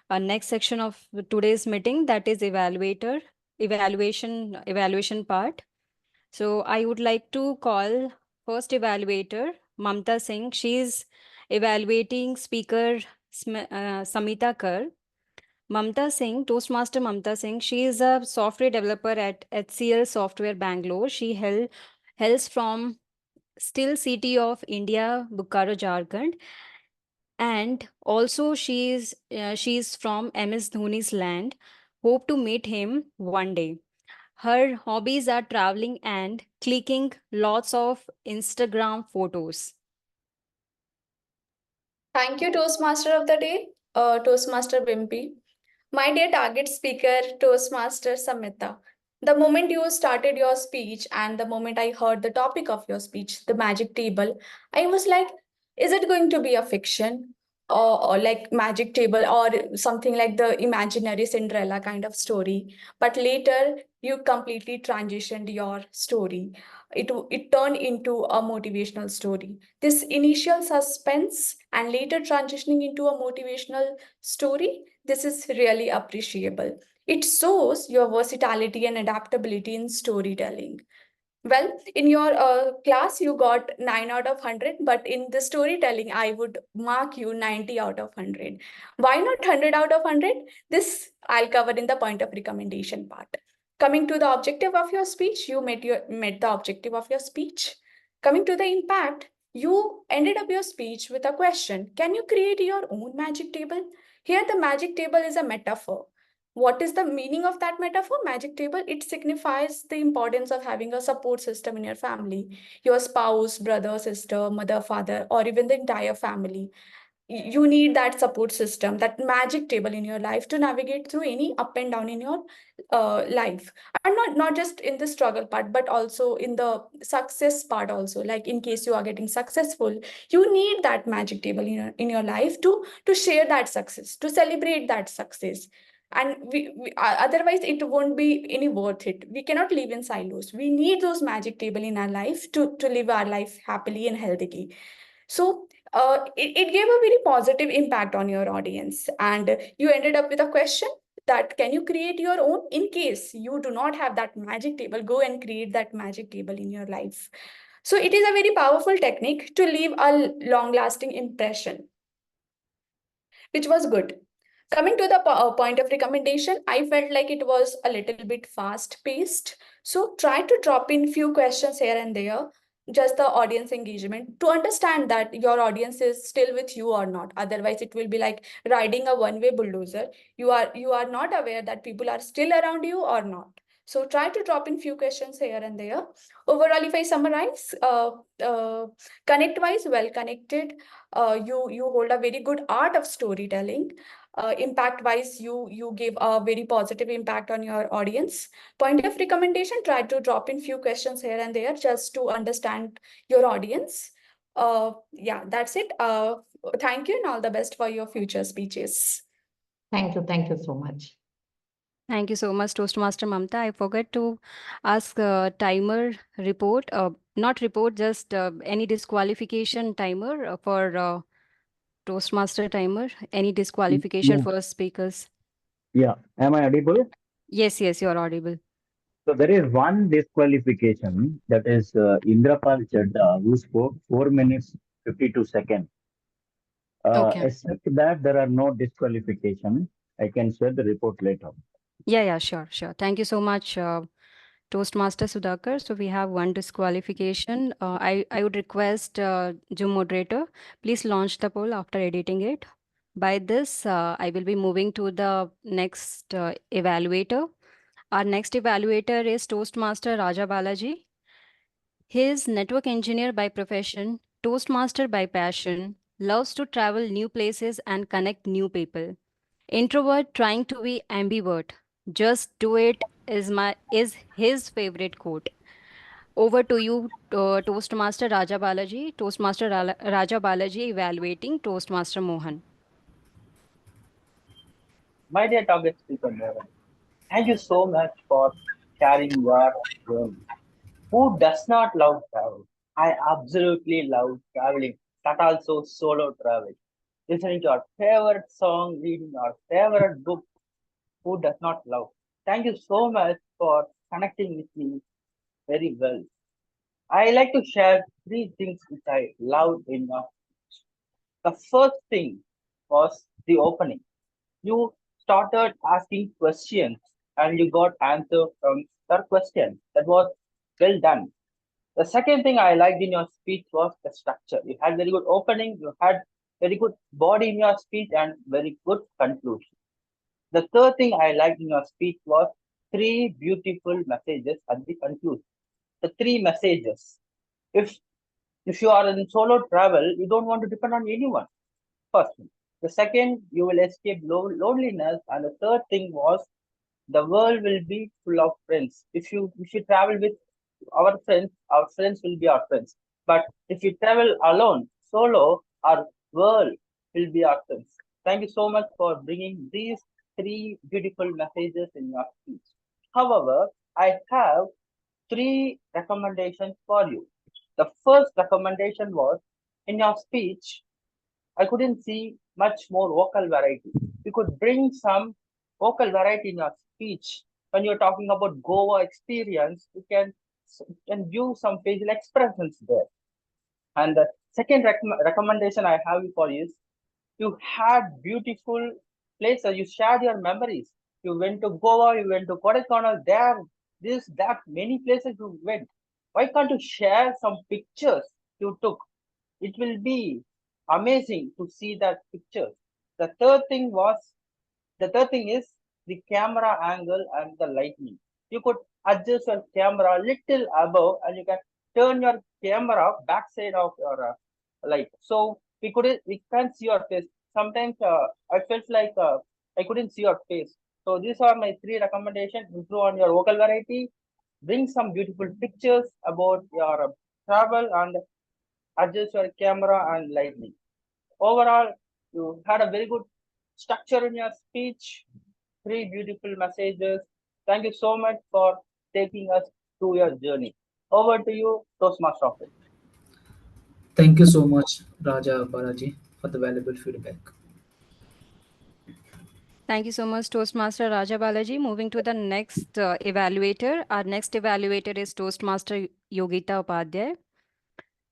next section of today's meeting, that is evaluation part. So I would like to call first evaluator, Mamta Singh. She's evaluating speaker Samita Kar. Mamta Singh, Toastmaster Mamta Singh, she is a software developer at HCL Software Bangalore. She hails from still city of India, Bokaro, Jharkhand. And also she's from MS Dhoni's land. Hope to meet him one day. Her hobbies are traveling and clicking lots of Instagram photos. Thank you, Toastmaster of the Day, Toastmaster Bimpy. My dear target speaker, Toastmaster Samita. The moment you started your speech and the moment I heard the topic of your speech, the magic table, I was like, is it going to be a fiction or like magic table or something like the imaginary Cinderella kind of story? But later, you completely transitioned your story. It turned into a motivational story. This initial suspense and later transitioning into a motivational story, this is really appreciable. It shows your versatility and adaptability in storytelling. Well, in your class, you got 9 out of 100, but in the storytelling, I would mark you 90 out of 100. Why not 100 out of 100? This I'll cover in the point of recommendation part. Coming to the objective of your speech, you met the objective of your speech. Coming to the impact, you ended up your speech with a question. Can you create your own magic table? Here, the magic table is a metaphor. What is the meaning of that metaphor? Magic table, it signifies the importance of having a support system in your family, your spouse, brother, sister, mother, father, or even the entire family. You need that support system, that magic table in your life to navigate through any up and down in your life. And not just in the struggle part, but also in the success part also. Like in case you are getting successful, you need that magic table in your life to share that success, to celebrate that success. And otherwise it won't be any worth it. We cannot live in silos. We need those magic table in our life to live our life happily and healthily. So it gave a very positive impact on your audience, and you ended up with a question that can you create your own. In case you do not have that magic table, go and create that magic table in your life. So it is a very powerful technique to leave a long lasting impression, which was good. Coming to the point of recommendation, I felt like it was a little bit fast paced. So try to drop in few questions here and there, just the audience engagement to understand that your audience is still with you or not. Otherwise, it will be like riding a one-way bulldozer. You are not aware that people are still around you or not. So try to drop in few questions here and there. Overall, if I summarize, connect-wise, well connected, you hold a very good art of storytelling. Impact wise, you give a very positive impact on your audience. Point of recommendation, try to drop in few questions here and there just to understand your audience. Yeah, that's it. Thank you and all the best for your future speeches. Thank you so much. Thank you so much, Toastmaster Mamta. I forgot to ask timer report, not report, just any disqualification timer for Toastmaster timer. Any disqualification Yeah. for speakers? Yeah. Am I audible? Yes, you're audible. So there is one disqualification, that is Inderpal Chadda, who spoke 4 minutes 52 seconds. Okay. Except that there are no disqualification. I can share the report later. Yeah, sure. Thank you so much, Toastmaster Sudhakar. So we have one disqualification. I would request Zoom moderator, please launch the poll after editing it. By this, I will be moving to the next evaluator. Our next evaluator is Toastmaster Raja Balaji. He is network engineer by profession, Toastmaster by passion, loves to travel new places and connect new people. Introvert trying to be ambivert. Just do it is his favorite quote. Over to you, Toastmaster Raja Balaji. Toastmaster Raja Balaji evaluating Toastmaster Mohan. My dear target speaker, Mohan, thank you so much for sharing your journey. Who does not love travel? I absolutely love traveling, but also solo travel. Listening to our favorite song, reading our favorite book. Who does not love? Thank you so much for connecting with me very well. I like to share three things which I loved in your. The first thing was the opening. You started asking questions and you got answer from your questions. That was well done. The second thing I liked in your speech was the structure. You had very good opening, you had very good body in your speech, and very good conclusion. The third thing I liked in your speech was three beautiful messages at the conclusion. The three messages. If if you are in solo travel, you don't want to depend on anyone. First thing. The second, you will escape loneliness, and the third thing was the world will be full of friends. If you travel with our friends will be our friends. But if you travel alone, solo, our world will be our friends. Thank you so much for bringing these three beautiful messages in your speech. However, I have three recommendations for you. The first recommendation was in your speech, I couldn't see much more vocal variety. You could bring some vocal variety in your speech. When you're talking about Goa experience, you can view some facial expressions there. And the second recommendation I have for you is you had beautiful places. You shared your memories. You went to Goa, you went to Kodaikanal, there, this, that, many places you went. Why can't you share some pictures you took? It will be amazing to see that picture. The third thing was, the third thing is the camera angle and the lighting. You could adjust your camera a little above and you can turn your camera backside of your light. So we can't see your face. Sometimes I felt like I couldn't see your face. So these are my three recommendations. Improve on your vocal variety, bring some beautiful pictures about your travel, and adjust your camera and lighting. Overall, you had a very good structure in your speech, three beautiful messages. Thank you so much for taking us through your journey. Over to you, Toastmaster Office. Thank you so much, Raja Balaji, for the valuable feedback. Thank you so much, Toastmaster Raja Balaji. Moving to the next evaluator. Our next evaluator is Toastmaster Yogita Upadhyay.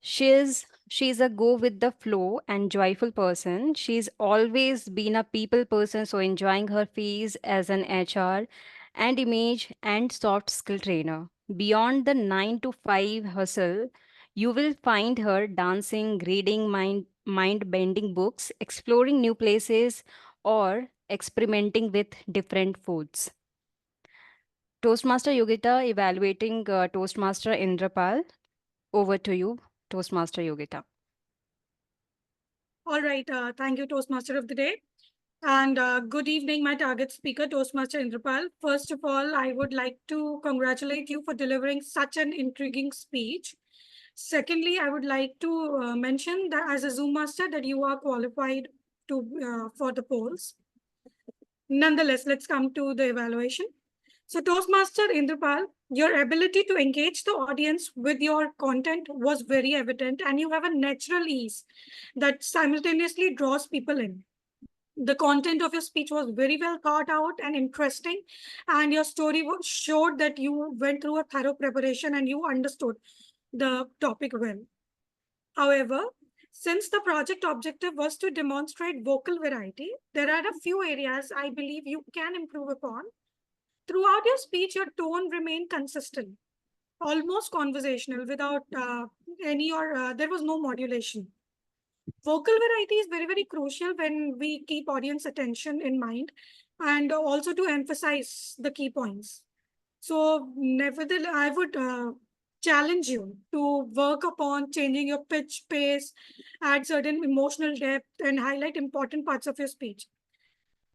She's a go with the flow and joyful person. She's always been a people person, so enjoying her phase as an HR and image and soft skill trainer. Beyond the 9 to 5 hustle, you will find her dancing, reading mind bending books, exploring new places, or experimenting with different foods. Toastmaster Yogita evaluating Toastmaster Inderpal. Over to you, Toastmaster Yogita. All right. Thank you, Toastmaster of the Day. And good evening, my target speaker, Toastmaster Inderpal. First of all, I would like to congratulate you for delivering such an intriguing speech. Secondly, I would like to mention that as a Zoom master that you are qualified for the polls. Nonetheless, let's come to the evaluation. So Toastmaster Inderpal, your ability to engage the audience with your content was very evident, and you have a natural ease that simultaneously draws people in. The content of your speech was very well thought out and interesting, and your story showed that you went through a thorough preparation and you understood the topic well. However, since the project objective was to demonstrate vocal variety, there are a few areas I believe you can improve upon. Throughout your speech, your tone remained consistent, almost conversational, without there was no modulation. Vocal variety is very, very crucial when we keep audience attention in mind and also to emphasize the key points. So nevertheless, I would challenge you to work upon changing your pitch, pace, add certain emotional depth, and highlight important parts of your speech.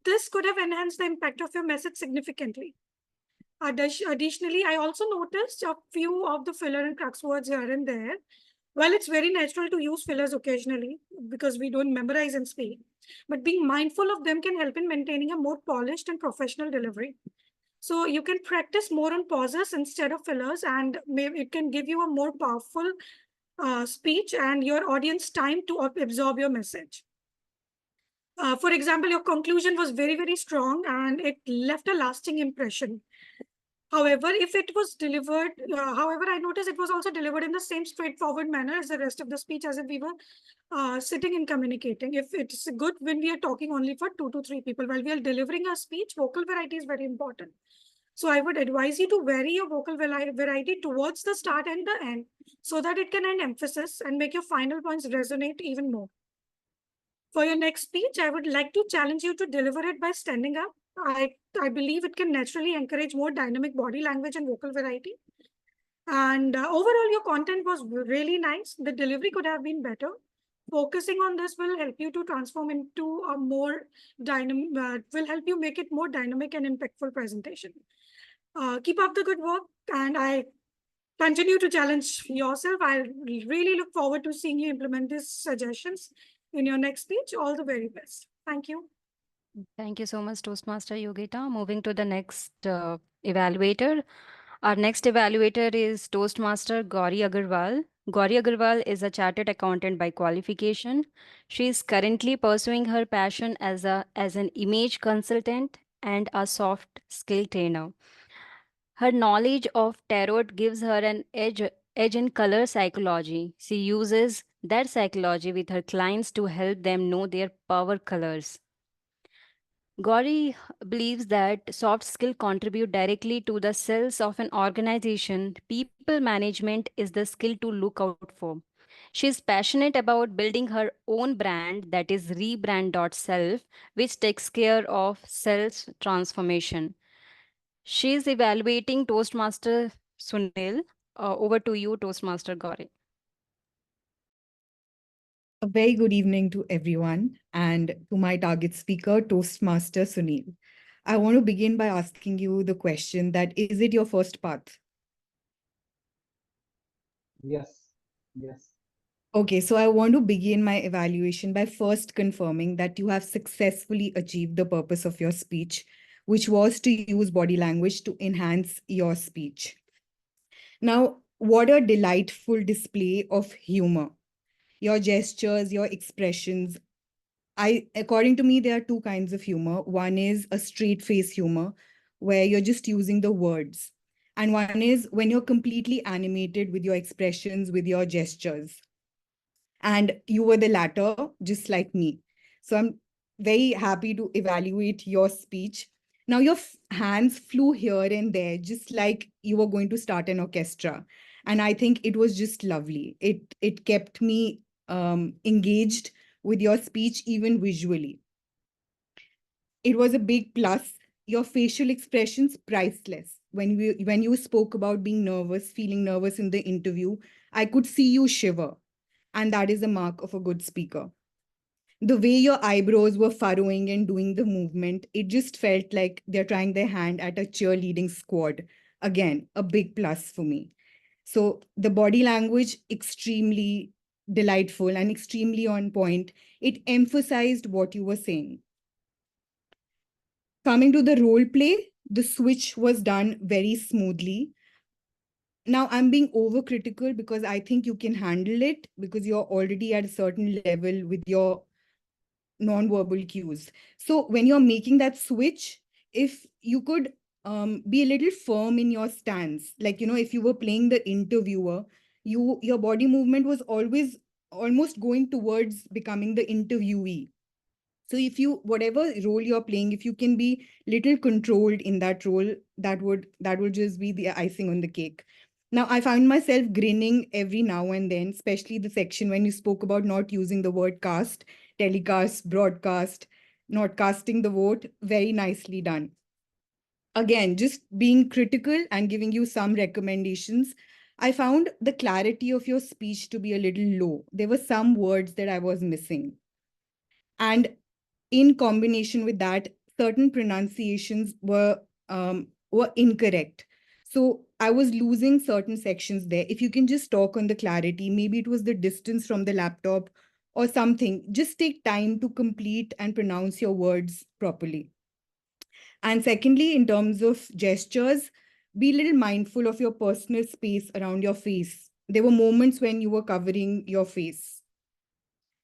This could have enhanced the impact of your message significantly. Additionally, I also noticed a few of the filler and crux words here and there. Well, it's very natural to use fillers occasionally because we don't memorize and speak, but being mindful of them can help in maintaining a more polished and professional delivery. So you can practice more on pauses instead of fillers, and maybe it can give you a more powerful speech and your audience time to absorb your message. For example, your conclusion was very, very strong and it left a lasting impression. However, if it was delivered, however, I noticed it was also delivered in the same straightforward manner as the rest of the speech, as if we were sitting and communicating. If it's good when we are talking only for 2 to 3 people, while we are delivering a speech, vocal variety is very important. So I would advise you to vary your vocal variety towards the start and the end, so that it can end emphasis and make your final points resonate even more. For your next speech, I would like to challenge you to deliver it by standing up. I believe it can naturally encourage more dynamic body language and vocal variety. And overall, your content was really nice. The delivery could have been better. Focusing on this will help you to transform into a more dynamic, will help you make it more dynamic and impactful presentation. Keep up the good work, and I continue to challenge yourself. I really look forward to seeing you implement these suggestions in your next speech. All the very best. Thank you. Thank you so much, Toastmaster Yogita. Moving to the next evaluator. Our next evaluator is Toastmaster Gauri Aggarwal. Gauri Aggarwal is a chartered accountant by qualification. She is currently pursuing her passion as an image consultant and a soft skill trainer. Her knowledge of tarot gives her an edge in color psychology. She uses that psychology with her clients to help them know their power colors. Gauri believes that soft skill contribute directly to the sales of an organization. People management is the skill to look out for. She is passionate about building her own brand, that is rebrand.self, which takes care of sales transformation. She is evaluating Toastmaster Sunil. Over to you, Toastmaster Gauri. A very good evening to everyone and to my target speaker, Toastmaster Sunil. I want to begin by asking you the question that is it your first path? Yes, yes. Okay, so I want to begin my evaluation by first confirming that you have successfully achieved the purpose of your speech, which was to use body language to enhance your speech. Now, what a delightful display of humor. Your gestures, your expressions. According to me, there are two kinds of humor. One is a straight face humor, where you're just using the words. And one is when you're completely animated with your expressions, with your gestures. And you were the latter, just like me. So I'm very happy to evaluate your speech. Now your hands flew here and there, just like you were going to start an orchestra. And I think it was just lovely. It kept me engaged with your speech, even visually. It was a big plus. Your facial expressions, priceless. When you spoke about being nervous, feeling nervous in the interview, I could see you shiver. And that is a mark of a good speaker. The way your eyebrows were furrowing and doing the movement, it just felt like they're trying their hand at a cheerleading squad. Again, a big plus for me. So the body language, extremely delightful and extremely on point. It emphasized what you were saying. Coming to the role play, the switch was done very smoothly. Now I'm being overcritical because I think you can handle it because you're already at a certain level with your non-verbal cues. So when you're making that switch, if you could be a little firm in your stance, like, if you were playing the interviewer, your body movement was always almost going towards becoming the interviewee. So if whatever role you're playing, if you can be little controlled in that role, that would just be the icing on the cake. Now, I found myself grinning every now and then, especially the section when you spoke about not using the word cast, telecast, broadcast, not casting the vote. Very nicely done. Again, just being critical and giving you some recommendations. I found the clarity of your speech to be a little low. There were some words that I was missing. And in combination with that, certain pronunciations were incorrect. So I was losing certain sections there. If you can just talk on the clarity, maybe it was the distance from the laptop or something. Just take time to complete and pronounce your words properly. And secondly, in terms of gestures, be a little mindful of your personal space around your face. There were moments when you were covering your face.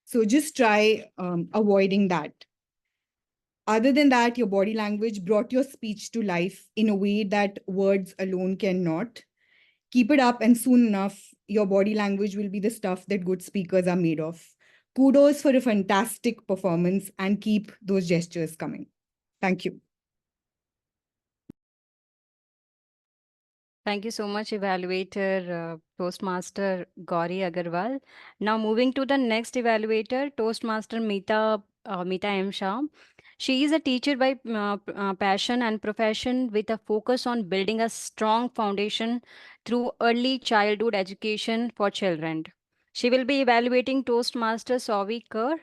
So just try avoiding that. Other than that, your body language brought your speech to life in a way that words alone cannot. Keep it up, and soon enough, your body language will be the stuff that good speakers are made of. Kudos for a fantastic performance, and keep those gestures coming. Thank you. Thank you so much, Evaluator Toastmaster Gauri Aggarwal. Now moving to the next evaluator, Toastmaster Mita M. Shah. She is a teacher by passion and profession with a focus on building a strong foundation through early childhood education for children. She will be evaluating Toastmaster Souvik Kar.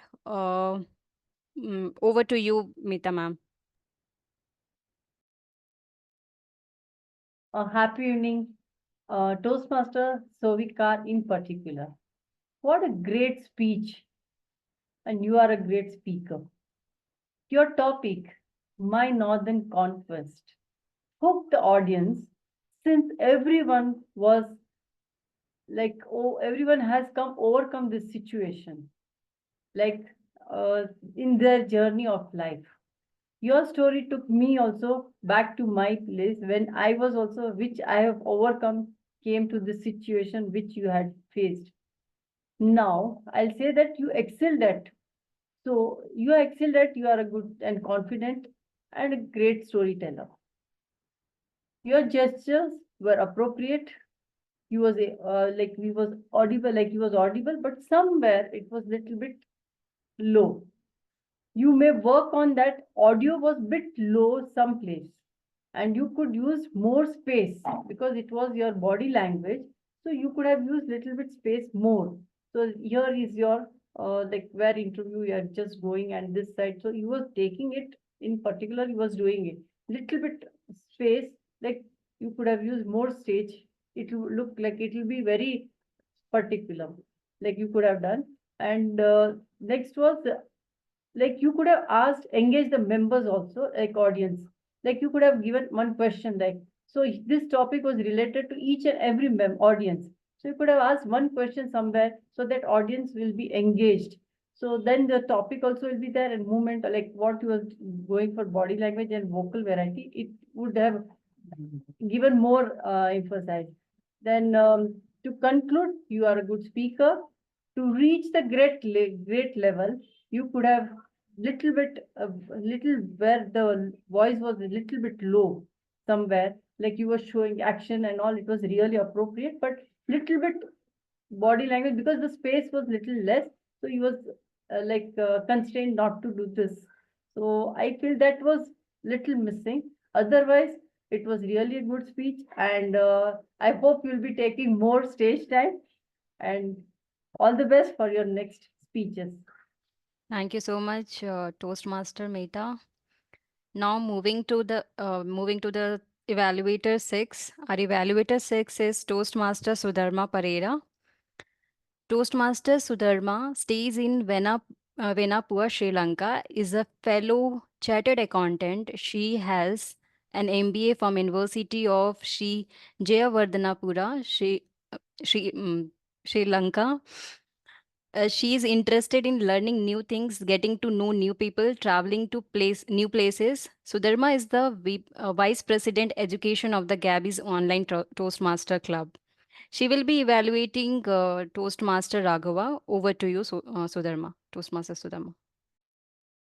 Over to you, Mita ma'am. A happy evening, Toastmaster Souvik Kar in particular. What a great speech, and you are a great speaker. Your topic, My Northern Conquest, hooked the audience since everyone was like, oh, everyone has overcome this situation, like in their journey of life. Your story took me also back to my place when I was also, which I have overcome, came to the situation which you had faced. Now, I'll say that you excelled at. So, you are excelled at, you are a good and confident and a great storyteller. Your gestures were appropriate. You was like we was audible, like he was audible, but somewhere it was little bit low. You may work on that. Audio was bit low someplace, and you could use more space because it was your body language. So you could have used little bit space more. So here is your like where interview you are just going and this side. So you was taking it in particular. You was doing it little bit space. Like you could have used more stage. It will look like it will be very particular. Like you could have done. And next was like you could have asked, engage the members also, like audience. Like you could have given one question, like, so this topic was related to each and every audience. So you could have asked one question somewhere so that audience will be engaged. So then the topic also will be there and movement, like what you was going for body language and vocal variety, it would have given more emphasis. Then to conclude, you are a good speaker. To reach the great level, you could have little where the voice was a little bit low somewhere, like you were showing action and all, it was really appropriate, but little bit body language because the space was little less, so he was constrained not to do this. So I feel that was little missing. Otherwise, it was really a good speech, and I hope you'll be taking more stage time, and all the best for your next speeches. Thank you so much, Toastmaster Mita. Now moving to the evaluator 6. Our evaluator 6 is Toastmaster Sudharma Perera. Toastmaster Sudharma stays in Venapur, Sri Lanka, is a fellow chartered accountant. She has an MBA from University of Sri Jayawardhanapura, Sri Lanka. She is interested in learning new things, getting to know new people, traveling to new places. Sudharma is the Vice President Education of the Gabbys Online Toastmaster Club. She will be evaluating Toastmaster Raghava. Over to you, Sudharma, Toastmaster Sudharma.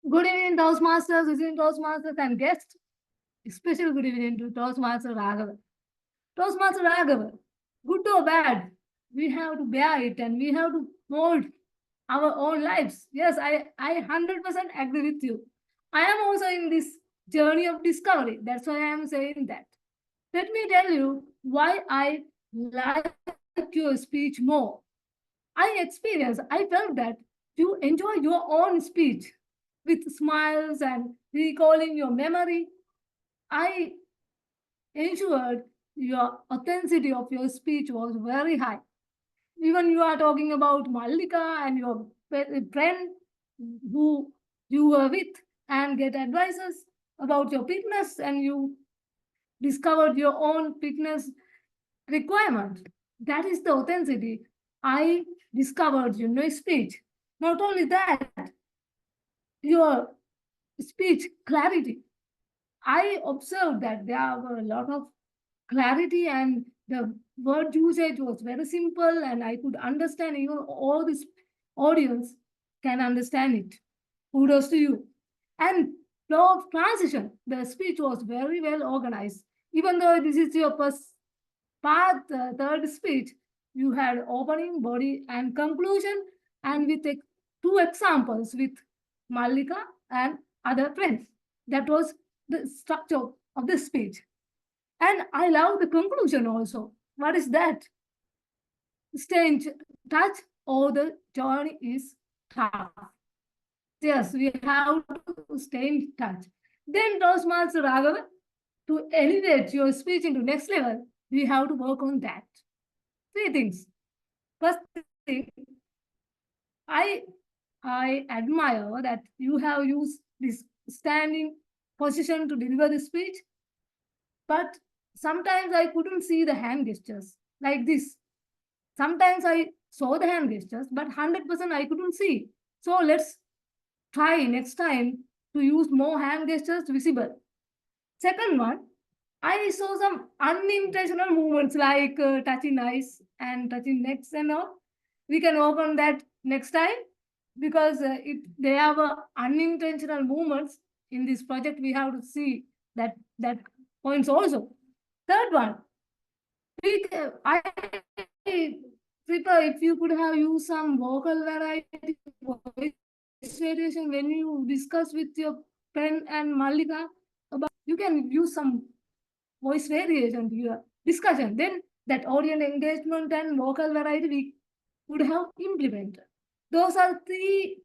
Good evening, Toastmasters, visiting Toastmasters and guests. Special good evening to Toastmaster Raghava. Toastmaster Raghava, good or bad, we have to bear it and we have to mold our own lives. Yes, I 100% agree with you. I am also in this journey of discovery. That's why I am saying that. Let me tell you why I like your speech more. I felt that you enjoy your own speech with smiles and recalling your memory. I ensured your authenticity of your speech was very high. Even you are talking about Mallika and your friend who you were with and get advices about your fitness, and you discovered your own fitness requirement. That is the authenticity I discovered in your speech. Not only that, your speech clarity. I observed that there were a lot of clarity and the word usage was very simple and I could understand, all this audience can understand it. Kudos to you. And flow of transition, the speech was very well organized. Even though this is your first part, third speech, you had opening, body, and conclusion, and with two examples with Mallika and other friends. That was the structure of the speech. And I love the conclusion also. What is that? Stay in touch or the journey is tough. Yes, we have to stay in touch. Then Toastmaster Raghava, to elevate your speech into next level, we have to work on that. Three things. First thing, I admire that you have used this standing position to deliver the speech, but sometimes I couldn't see the hand gestures like this. Sometimes I saw the hand gestures, but 100% I couldn't see. So let's try next time to use more hand gestures visible. Second one, I saw some unintentional movements like touching eyes and touching necks and all. We can work on that next time because they have unintentional movements in this project. We have to see that points also. Third one, I prefer if you could have used some vocal variety, voice variation when you discuss with your friend and Mallika about. You can use some voice variation to your discussion. Then that audience engagement and vocal variety we would have implemented. Those are three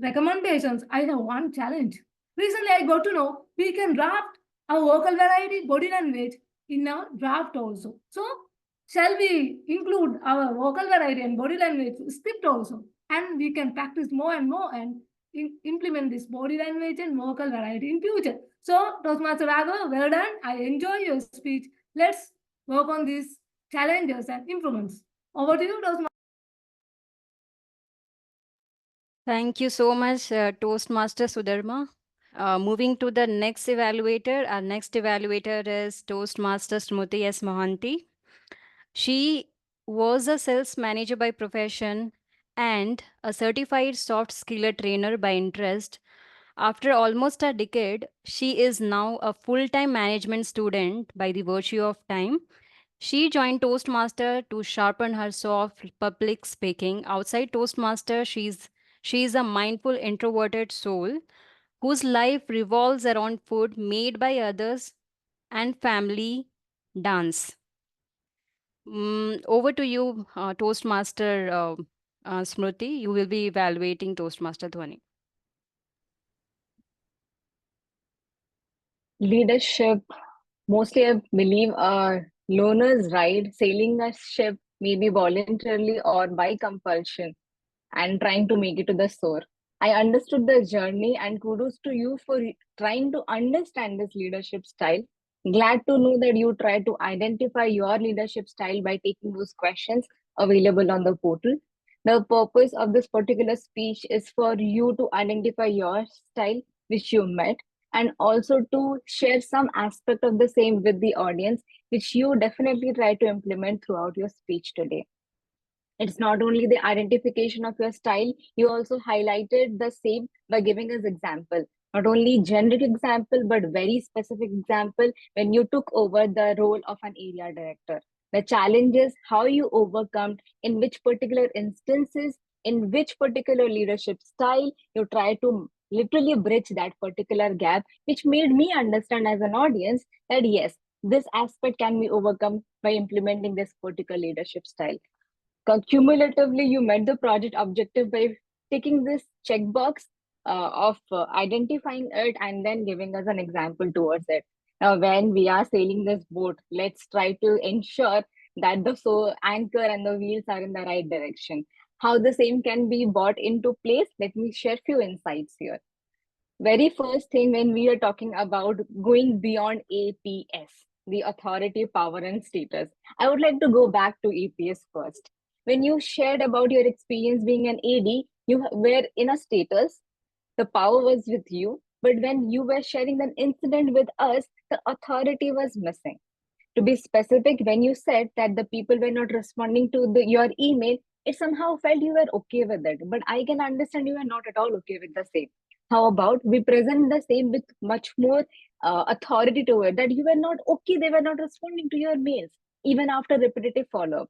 recommendations. I have one challenge. Recently, I got to know we can draft our vocal variety, body language in our draft also. So, shall we include our vocal variety and body language script also? And we can practice more and more and implement this body language and vocal variety in future. So, Toastmaster Raghava, well done. I enjoy your speech. Let's work on these challenges and improvements. Over to you, Toastmaster. Thank you so much, Toastmaster Sudharma. Moving to the next evaluator. Our next evaluator is Toastmaster Smruti S. Mohanty. She was a sales manager by profession and a certified soft skiller trainer by interest. After almost a decade, she is now a full-time management student by the virtue of time. She joined Toastmaster to sharpen her soft public speaking. Outside Toastmaster, she's a mindful introverted soul whose life revolves around food made by others and family dance. Over to you, Toastmaster Smruti. You will be evaluating Toastmaster Dhwani. Leadership, mostly I believe a loner's ride, sailing a ship maybe voluntarily or by compulsion and trying to make it to the shore. I understood the journey and kudos to you for trying to understand this leadership style. Glad to know that you try to identify your leadership style by taking those questions available on the portal. The purpose of this particular speech is for you to identify your style, which you met, and also to share some aspect of the same with the audience, which you definitely try to implement throughout your speech today. It's not only the identification of your style, you also highlighted the same by giving us example. Not only generic example, but very specific example when you took over the role of an area director. The challenge is how you overcome, in which particular instances, in which particular leadership style, you try to literally bridge that particular gap, which made me understand as an audience that yes, this aspect can be overcome by implementing this particular leadership style. Cumulatively, you met the project objective by ticking this checkbox of identifying it and then giving us an example towards it. Now, when we are sailing this boat, let's try to ensure that the anchor and the wheels are in the right direction. How the same can be brought into place, let me share few insights here. Very first thing, when we are talking about going beyond APS, the authority, power, and status, I would like to go back to APS first. When you shared about your experience being an AD, you were in a status The power was with you, but when you were sharing an incident with us, the authority was missing. To be specific, when you said that the people were not responding to your email, it somehow felt you were okay with it. But I can understand you are not at all okay with the same. How about we present the same with much more authority to it, that you were not okay, they were not responding to your mails, even after repetitive follow-up.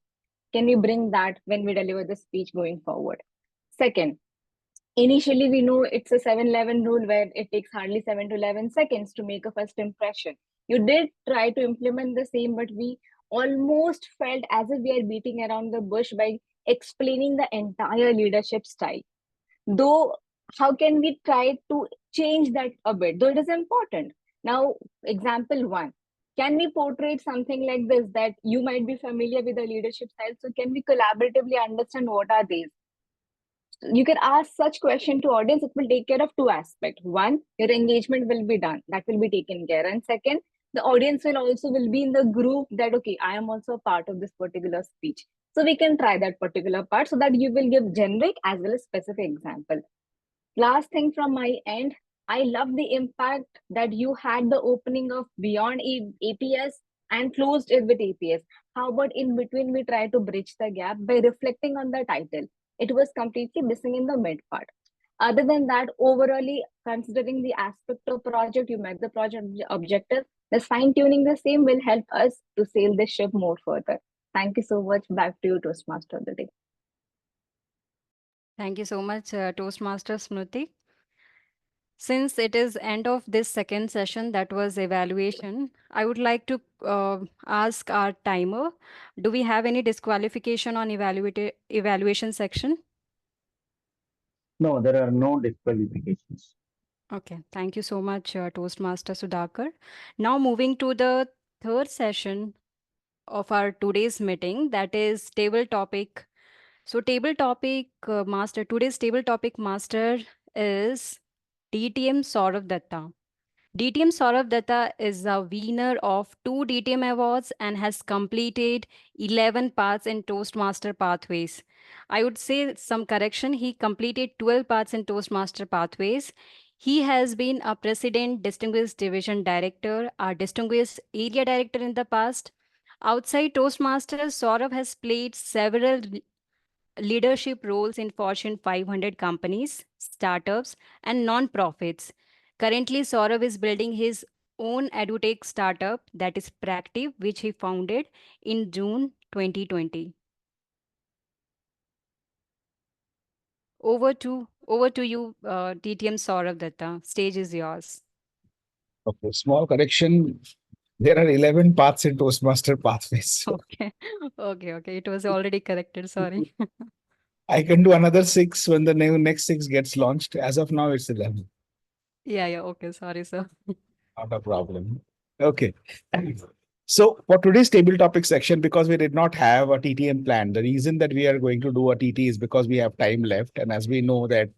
Can we bring that when we deliver the speech going forward? Second, initially, we know it's a 7-11 rule where it takes hardly 7 to 11 seconds to make a first impression. You did try to implement the same, but we almost felt as if we are beating around the bush by explaining the entire leadership style. Though, how can we try to change that a bit? Though it is important. Now, example one. Can we portray something like this, that you might be familiar with the leadership style? So can we collaboratively understand what are these? You can ask such question to audience. It will take care of two aspects. One, your engagement will be done, that will be taken care. And second, the audience will be in the group that, okay, I am also a part of this particular speech. So we can try that particular part so that you will give generic as well as specific example. Last thing from my end, I love the impact that you had the opening of beyond APS and closed it with APS. How about in between we try to bridge the gap by reflecting on the title? It was completely missing in the mid part. Other than that, overall, considering the aspect of project, you met the project objective, the fine-tuning the same will help us to sail this ship more further. Thank you so much. Back to you, Toastmaster of the day. Thank you so much, Toastmaster Smruti. Since it is end of this second session, that was evaluation, I would like to ask our timer, do we have any disqualification on evaluation section? No, there are no disqualifications. Okay, thank you so much, Toastmaster Sudhakar. Now moving to the third session of our today's meeting, that is table topic. So today's table topic master is DTM Saurav Datta. DTM Saurav Datta is a winner of 2 DTM awards and has completed 11 paths in Toastmaster pathways. I would say some correction, he completed 12 paths in Toastmaster pathways. He has been a president, distinguished division director, a distinguished area director in the past. Outside Toastmasters, Saurav has played several leadership roles in Fortune 500 companies, startups, and non-profits. Currently, Saurav is building his own edutech startup, that is Practive, which he founded in June 2020. Over to you, DTM Saurav Datta. Stage is yours. Okay, small correction. There are 11 paths in Toastmaster pathways. Okay. Okay. It was already corrected. Sorry. I can do another 6 when the next 6 gets launched. As of now, it's 11. Yeah. Okay. Sorry, sir. Not a problem. Okay. So for today's table topic section, because we did not have a TTM plan, the reason that we are going to do a TT is because we have time left. And as we know that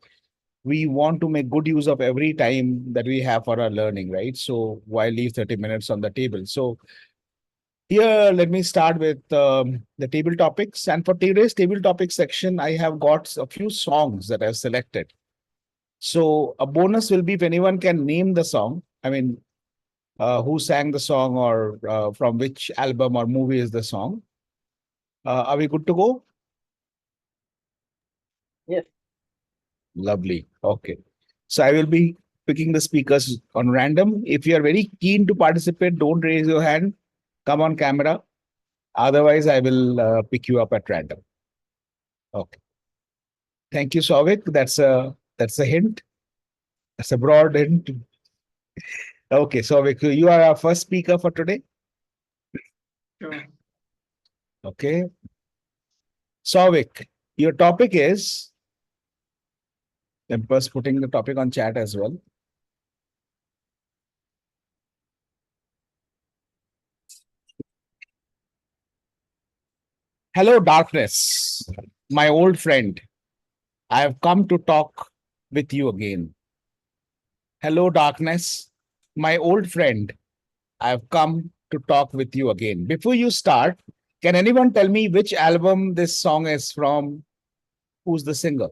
we want to make good use of every time that we have for our learning, right? So why leave 30 minutes on the table? So here, let me start with the table topics. And for today's table topic section, I have got a few songs that I've selected. So a bonus will be if anyone can name the song. I mean, who sang the song or from which album or movie is the song. Are we good to go? Yes. Lovely. Okay. So I will be picking the speakers on random. If you are very keen to participate, don't raise your hand. Come on camera. Otherwise, I will pick you up at random. Okay. Thank you, Souvik. That's a hint. That's a broad hint. Okay, Souvik, you are our first speaker for today. Sure. Okay. Souvik, your topic is. I'm first putting the topic on chat as well. Hello, darkness, my old friend. I have come to talk with you again. Hello, darkness, my old friend. I have come to talk with you again. Before you start, can anyone tell me which album this song is from? Who's the singer?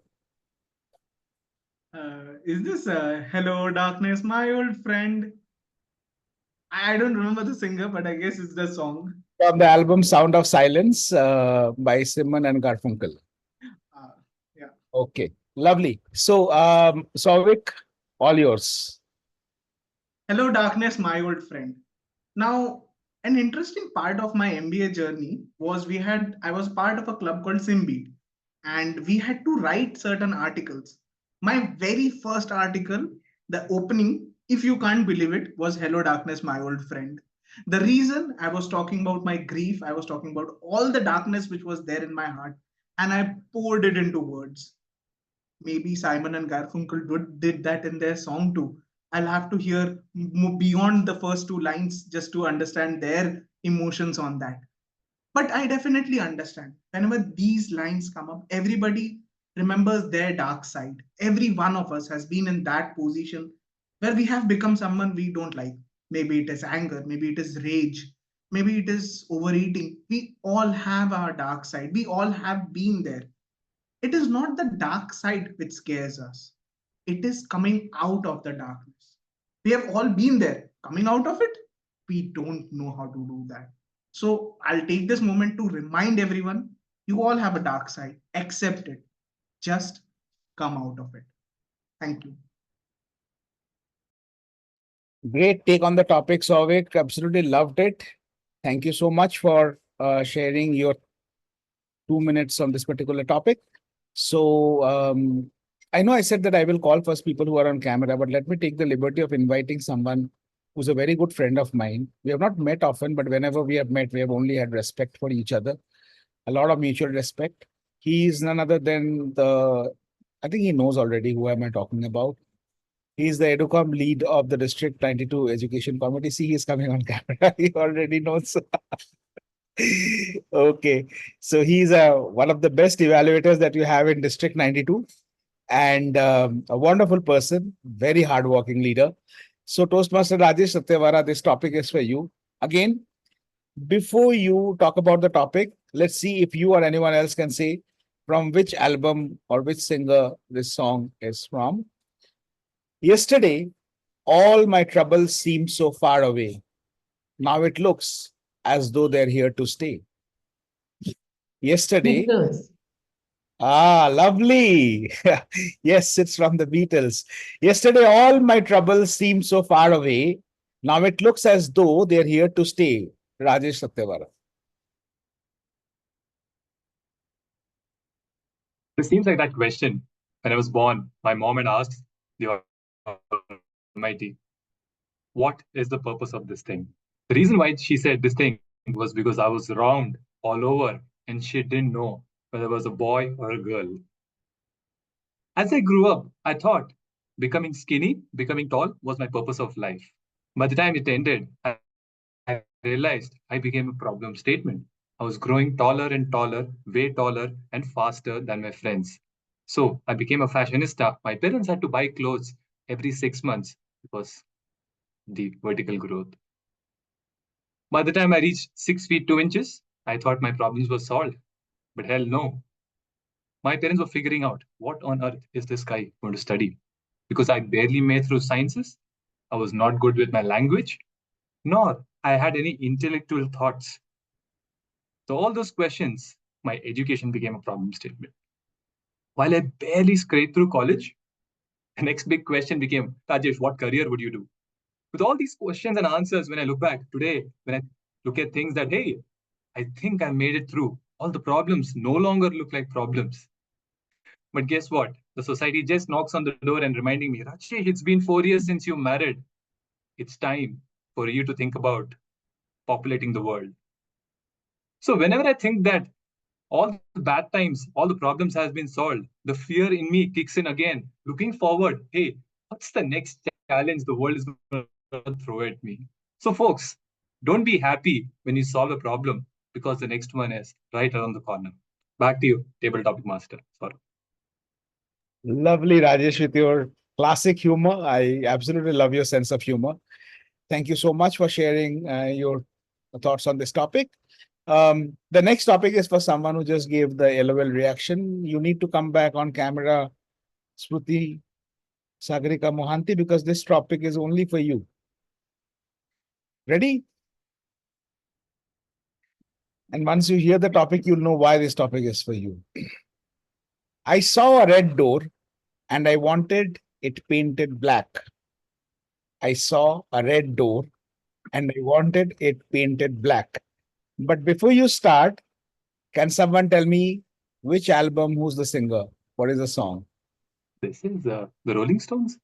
is this Hello Darkness, My Old Friend? I don't remember the singer, but I guess it's the song. From the album Sound of Silence by Simon and Garfunkel. Yeah. Okay, lovely. So, Souvik, all yours. Hello Darkness, My Old Friend. Now, an interesting part of my MBA journey was I was part of a club called Simbi, and we had to write certain articles. My very first article, the opening, if you can't believe it, was Hello Darkness, My Old Friend. The reason I was talking about my grief, I was talking about all the darkness which was there in my heart, and I poured it into words. Maybe Simon and Garfunkel did that in their song too. I'll have to hear beyond the first two lines just to understand their emotions on that. But I definitely understand. Whenever these lines come up, everybody remembers their dark side. Every one of us has been in that position where we have become someone we don't like. Maybe it is anger, maybe it is rage, maybe it is overeating. We all have our dark side. We all have been there. It is not the dark side which scares us. It is coming out of the darkness. We have all been there. Coming out of it, we don't know how to do that. So I'll take this moment to remind everyone, you all have a dark side. Accept it. Just come out of it. Thank you. Great take on the topic, Souvik. Absolutely loved it. Thank you so much for sharing your 2 minutes on this particular topic. So I know I said that I will call first people who are on camera, but let me take the liberty of inviting someone who's a very good friend of mine. We have not met often, but whenever we have met, we have only had respect for each other, a lot of mutual respect. He is none other than I think he knows already who am I talking about. He's the Educom lead of the District 92 Education Committee. See, he's coming on camera. He already knows. Okay, so he's one of the best evaluators that you have in District 92 and a wonderful person, very hardworking leader. So Toastmaster Rajesh Satyavara, this topic is for you. Again, before you talk about the topic, let's see if you or anyone else can say from which album or which singer this song is from. Yesterday, all my troubles seemed so far away. Now it looks as though they're here to stay. Yesterday. Beatles. Ah, lovely. Yes, it's from the Beatles. Yesterday, all my troubles seemed so far away. Now it looks as though they're here to stay. Rajesh Satyavara. It seems like that question. When I was born, my mom had asked the Almighty, what is the purpose of this thing? The reason why she said this thing was because I was round all over and she didn't know whether I was a boy or a girl. As I grew up, I thought becoming skinny, becoming tall was my purpose of life. By the time it ended, I realized I became a problem statement. I was growing taller and taller, way taller and faster than my friends. So I became a fashionista. My parents had to buy clothes every 6 months because the vertical growth. By the time I reached 6 feet 2 inches, I thought my problems were solved. But hell no. My parents were figuring out what on earth is this guy going to study? Because I barely made through sciences. I was not good with my language, nor I had any intellectual thoughts. So all those questions, my education became a problem statement. While I barely scraped through college, the next big question became, Rajesh, what career would you do? With all these questions and answers, when I look back today, when I look at things that, hey, I think I made it through, all the problems no longer look like problems. But guess what? The society just knocks on the door and reminding me, Rajesh, it's been 4 years since you married. It's time for you to think about populating the world. So whenever I think that all the bad times, all the problems has been solved, the fear in me kicks in again, looking forward, hey, what's the next challenge the world is going to throw at me? So folks, don't be happy when you solve a problem because the next one is right around the corner. Back to you, table topic master. Sorry. Lovely, Rajesh, with your classic humor. I absolutely love your sense of humor. Thank you so much for sharing your thoughts on this topic. The next topic is for someone who just gave the LOL reaction. You need to come back on camera, Smruti. Sagarika Mohanty, because this topic is only for you. Ready? And once you hear the topic, you'll know why this topic is for you. I saw a red door and I wanted it painted black. I saw a red door and I wanted it painted black. But before you start, can someone tell me which album, who's the singer? What is the song? This is the Rolling Stones.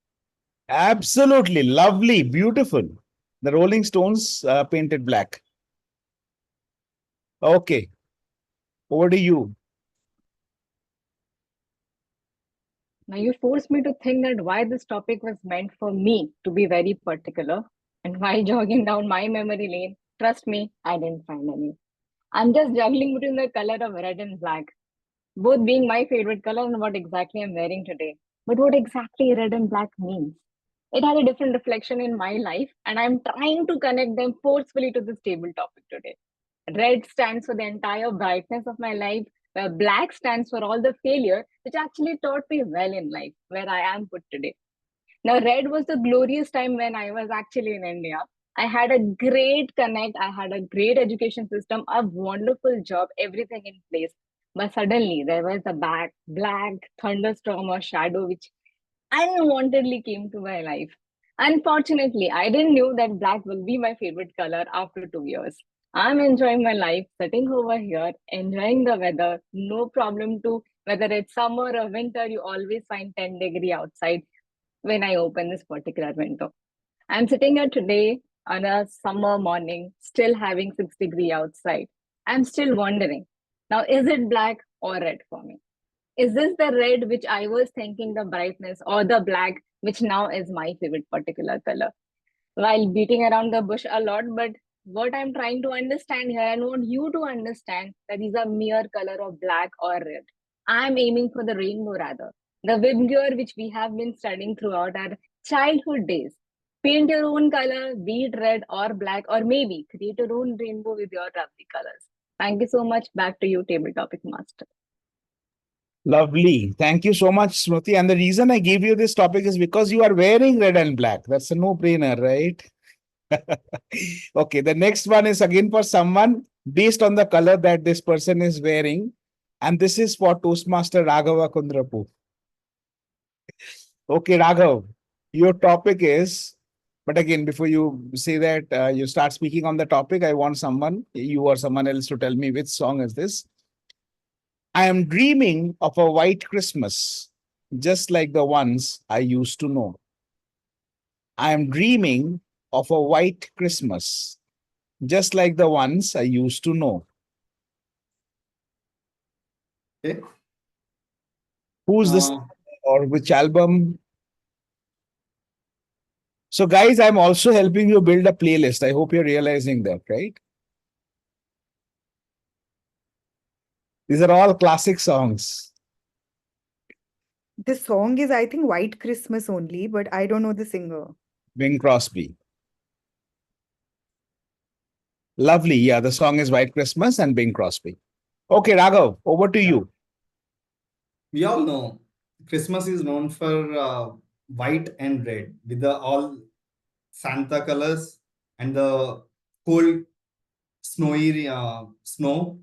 Absolutely lovely, beautiful. The Rolling Stones painted black. Okay, over to you. Now you forced me to think that why this topic was meant for me to be very particular. And while jogging down my memory lane, trust me, I didn't find any. I'm just juggling between the color of red and black, both being my favorite color and what exactly I'm wearing today. But what exactly red and black means? It has a different reflection in my life, and I'm trying to connect them forcefully to this table topic today. Red stands for the entire brightness of my life, where black stands for all the failure, which actually taught me well in life, where I am put today. Now, red was the glorious time when I was actually in India. I had a great connect, I had a great education system, a wonderful job, everything in place. But suddenly there was a black thunderstorm or shadow which unwantedly came to my life. Unfortunately, I didn't know that black will be my favorite color after 2 years. I'm enjoying my life, sitting over here, enjoying the weather. No problem to whether it's summer or winter, you always find 10-degree outside when I open this particular window. I'm sitting here today on a summer morning, still having 6 degree outside. I'm still wondering, now is it black or red for me? Is this the red which I was thinking the brightness, or the black which now is my favorite particular color? While beating around the bush a lot, but what I'm trying to understand here and want you to understand that these are mere color of black or red. I'm aiming for the rainbow rather. The Vibgyor which we have been studying throughout our childhood days. Paint your own color, be it red or black, or maybe create your own rainbow with your lovely colors. Thank you so much. Back to you, Table Topic Master. Lovely. Thank you so much, Smruti. And the reason I gave you this topic is because you are wearing red and black. That's a no-brainer, right? Okay, the next one is again for someone based on the color that this person is wearing. And this is for Toastmaster Raghava Kundarpu. Okay, Raghav, your topic is, but again, before you say that, you start speaking on the topic, I want someone, you or someone else to tell me which song is this. I am dreaming of a white Christmas, just like the ones I used to know. I am dreaming of a white Christmas, just like the ones I used to know. Okay. Who's this or which album? So guys, I'm also helping you build a playlist. I hope you're realizing that, right? These are all classic songs. The song is, I think, White Christmas only, but I don't know the singer. Bing Crosby. Lovely. Yeah, the song is White Christmas and Bing Crosby. Okay, Raghav, over to you. We all know Christmas is known for white and red with the all Santa colors and the cold snowy snow.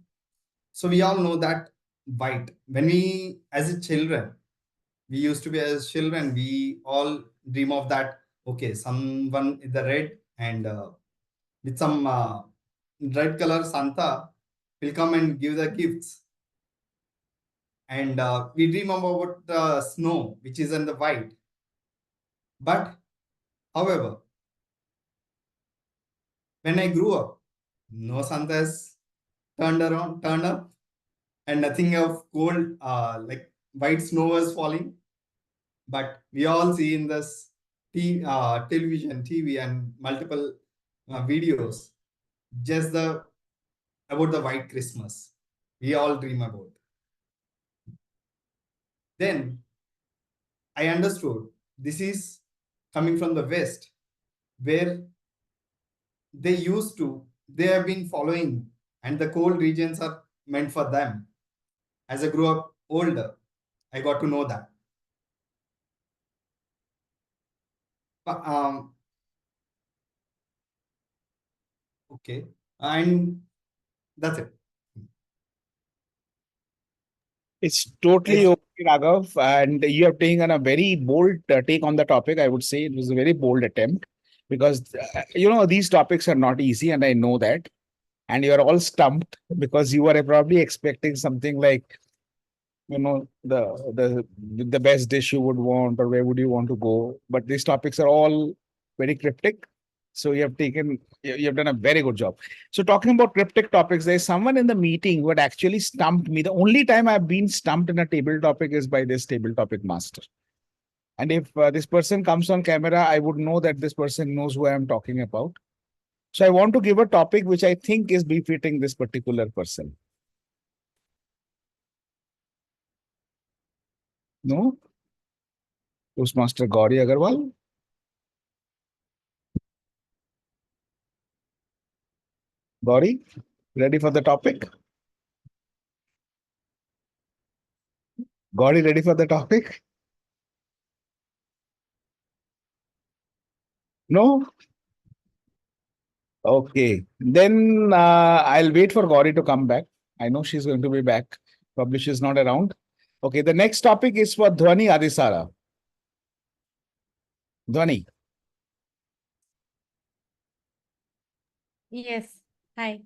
So we all know that white. When we, as a children, we used to be as children, we all dream of that. Okay, someone in the red and with some red color Santa will come and give the gifts. And we dream about the snow, which is in the white. But, however, when I grew up, no Santa has turned up, and nothing of cold, like white snow was falling. But we all see in this television, TV, and multiple videos, just about the white Christmas. We all dream about. Then I understood this is coming from the West, where they have been following, and the cold regions are meant for them. As I grew up older, I got to know that. Okay, and that's it. It's totally Yes. okay, Raghav. And you have taken a very bold take on the topic. I would say it was a very bold attempt because, these topics are not easy, and I know that. And you are all stumped because you were probably expecting something like, the best dish you would want or where would you want to go. But these topics are all very cryptic. So you have done a very good job. So talking about cryptic topics, there's someone in the meeting who had actually stumped me. The only time I've been stumped in a table topic is by this table topic master. And if this person comes on camera, I would know that this person knows who I am talking about. So I want to give a topic which I think is befitting this particular person. No? Toastmaster Gauri Aggarwal. Gauri, ready for the topic? Gauri, ready for the topic? No? Okay. Then I'll wait for Gauri to come back. I know she's going to be back. Probably she's not around. Okay, the next topic is for Dhwani Adesara. Dhwani. Yes. Hi.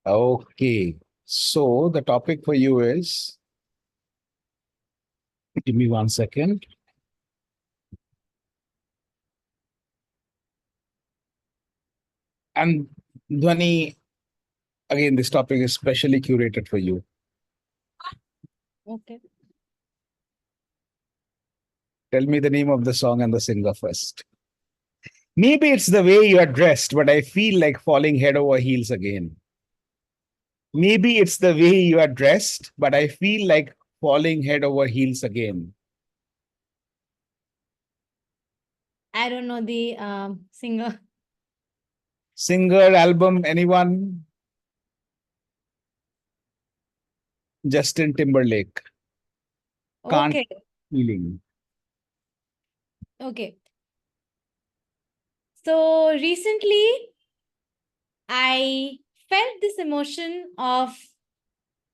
Okay. So the topic for you is, give me 1 second. And Dhwani, again, this topic is specially curated for you. Okay. Tell me the name of the song and the singer first. Maybe it's the way you are dressed, but I feel like falling head over heels again. Maybe it's the way you are dressed, but I feel like falling head over heels again. I don't know the singer. Singer, album, anyone? Justin Timberlake. Can't Okay. feeling. Okay. So recently, I felt this emotion of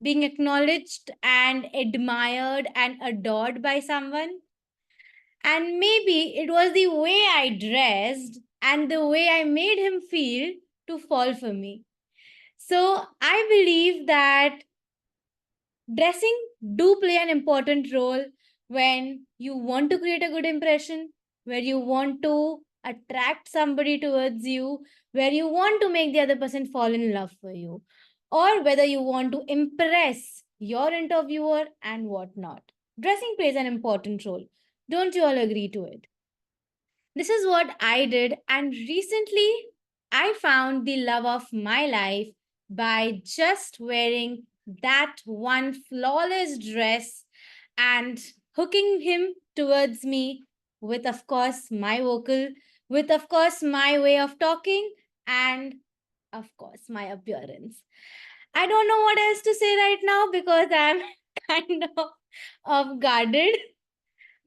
being acknowledged and admired and adored by someone. And maybe it was the way I dressed and the way I made him feel to fall for me. So I believe that dressing do play an important role when you want to create a good impression, where you want to attract somebody towards you, where you want to make the other person fall in love for you, or whether you want to impress your interviewer and whatnot. Dressing plays an important role. Don't you all agree to it? This is what I did, and recently I found the love of my life by just wearing that one flawless dress and hooking him towards me with, of course, my vocal, with, of course, my way of talking, and, of course, my appearance. I don't know what else to say right now because I'm kind of guarded.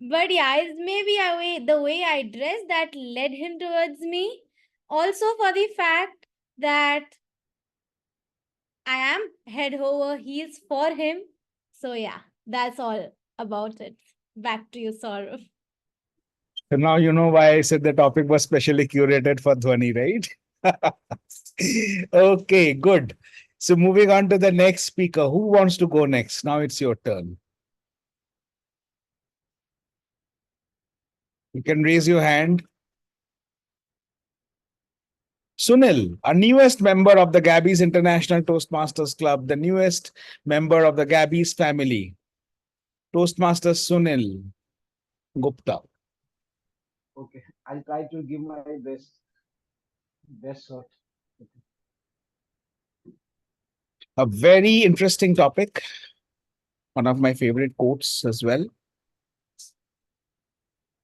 But yeah, it's maybe the way I dress that led him towards me. Also, for the fact that I am head over heels for him. So yeah, that's all about it. Back to you, Saurav. So now you know why I said the topic was specially curated for Dhwani, right? Okay, good. So moving on to the next speaker. Who wants to go next? Now it's your turn. You can raise your hand. Sunil, a newest member of the Gabbys International Toastmasters Club, the newest member of the Gabbys family. Toastmaster Sunil Gupta. Okay, I'll try to give my best shot. A very interesting topic. One of my favorite quotes as well.